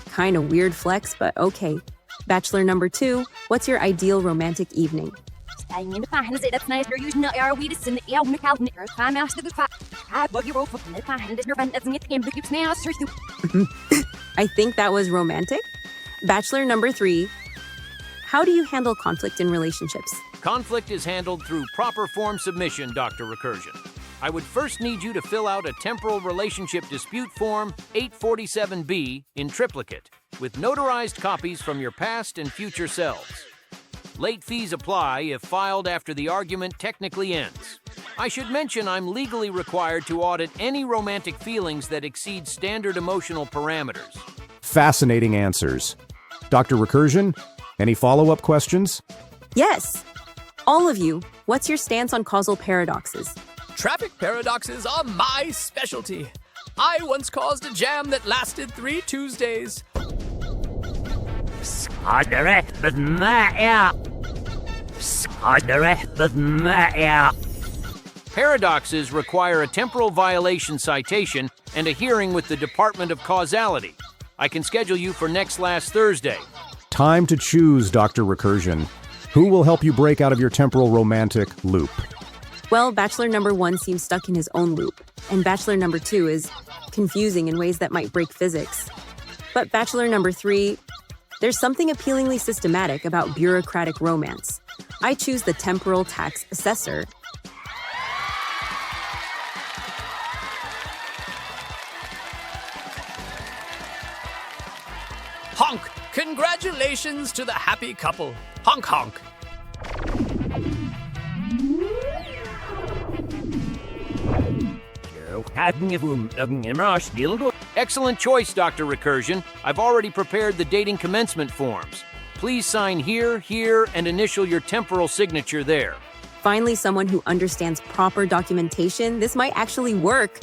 Kind of weird flex, but okay. Bachelor number 2, what's your ideal romantic evening? I think that was romantic. Bachelor number 3, how do you handle conflict in relationships? Conflict is handled through proper form submission, Dr. Recursion. I would first need you to fill out a temporal relationship dispute form 847B in triplicate, with notarized copies from your past and future selves. Late fees apply if filed after the argument technically ends. I should mention I'm legally required to audit any romantic feelings that exceed standard emotional parameters. Fascinating answers. Dr. Recursion, any follow-up questions? Yes. All of you, what's your stance on causal paradoxes? Traffic paradoxes are my specialty. I once caused a jam that lasted 3 Tuesdays. Paradoxes require a temporal violation citation and a hearing with the Department of Causality. I can schedule you for next last Thursday. Time to choose, Dr. Recursion. Who will help you break out of your temporal romantic loop? Well, Bachelor number 1 seems stuck in his own loop, and Bachelor number 2 is confusing in ways that might break physics. But Bachelor number 3, there's something appealingly systematic about bureaucratic romance. I choose the temporal tax assessor. Honk! Congratulations to the happy couple. Honk honk. Excellent choice, Dr. Recursion. I've already prepared the dating commencement forms. Please sign here, here, and initial your temporal signature there. Finally, someone who understands proper documentation. This might actually work.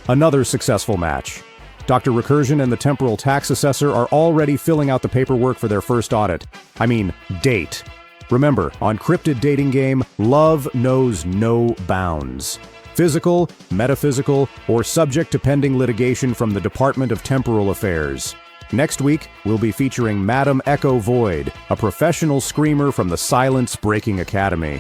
Another successful match. Dr. Recursion and the temporal tax assessor are already filling out the paperwork for their first audit. I mean, date. Remember, on Cryptid Dating Game, love knows no bounds. Physical, metaphysical, or subject to pending litigation from the Department of Temporal Affairs. Next week, we'll be featuring Madame Echo Void, a professional screamer from the Silence Breaking Academy.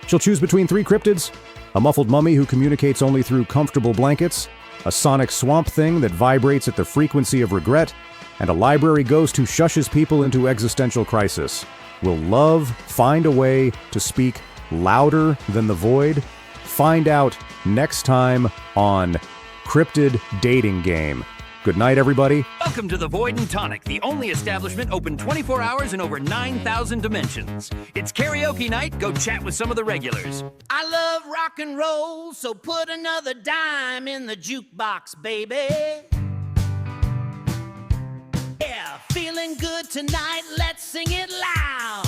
She'll choose between 3 cryptids: a muffled mummy who communicates only through comfortable blankets, a sonic swamp thing that vibrates at the frequency of regret, and a library ghost who shushes people into existential crisis. Will love find a way to speak louder than the void? Find out next time on Cryptid Dating Game. Good night, everybody. Welcome to the Void and Tonic, the only establishment open 24 hours in over 9,000 dimensions. It's karaoke night. Go chat with some of the regulars. I love rock and roll, so put another dime in the jukebox, baby. Yeah, feeling good tonight, let's sing it loud.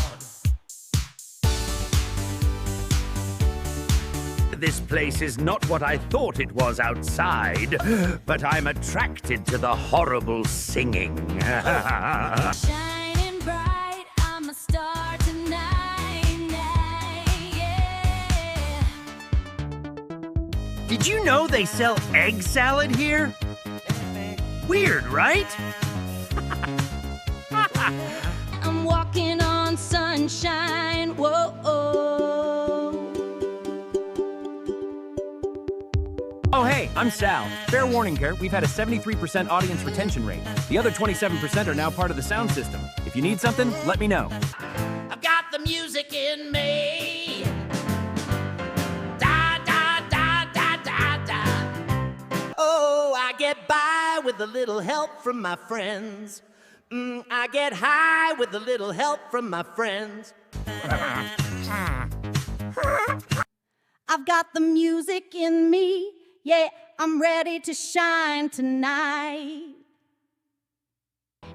This place is not what I thought it was outside, but I'm attracted to the horrible singing. Shining bright, I'm a star tonight, yeah. Did you know they sell egg salad here? Weird, right? I'm walking on sunshine, whoa. Oh, hey, I'm Sal. Fair warning, Kurt, we've had a 73% audience retention rate. The other 27% are now part of the sound system. If you need something, let me know. I've got the music in me. Da, da, da, da, da, da. Oh, I get by with a little help from my friends. I get high with a little help from my friends. I've got the music in me. Yeah, I'm ready to shine tonight.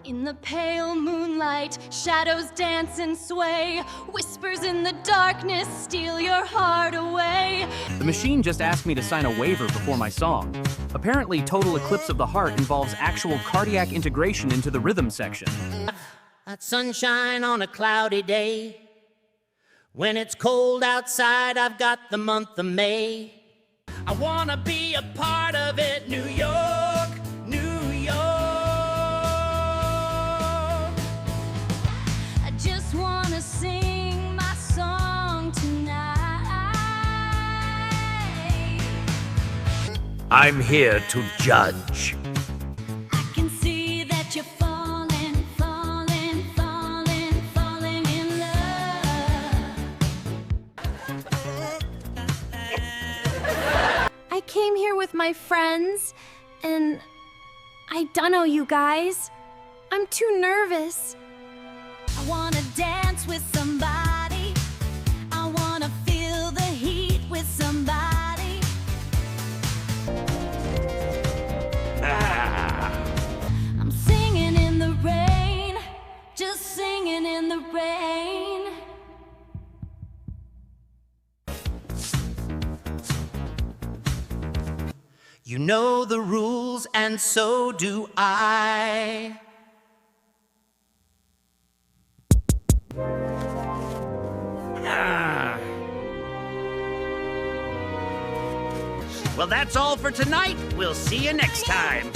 In the pale moonlight, shadows dance and sway. Whispers in the darkness steal your heart away. The machine just asked me to sign a waiver before my song. Apparently, total eclipse of the heart involves actual cardiac integration into the rhythm section. That sunshine on a cloudy day. When it's cold outside, I've got the month of May. I wanna be a part of it, New York, New York. I just wanna sing my song tonight. I'm here to judge. I can see that you're falling, falling, falling, falling in love. I came here with my friends, and I dunno, you guys. I'm too nervous. I wanna dance with somebody. I wanna feel the heat with somebody. I'm singing in the rain, just singing in the rain. You know the rules, and so do I. Well, that's all for tonight. We'll see you next time.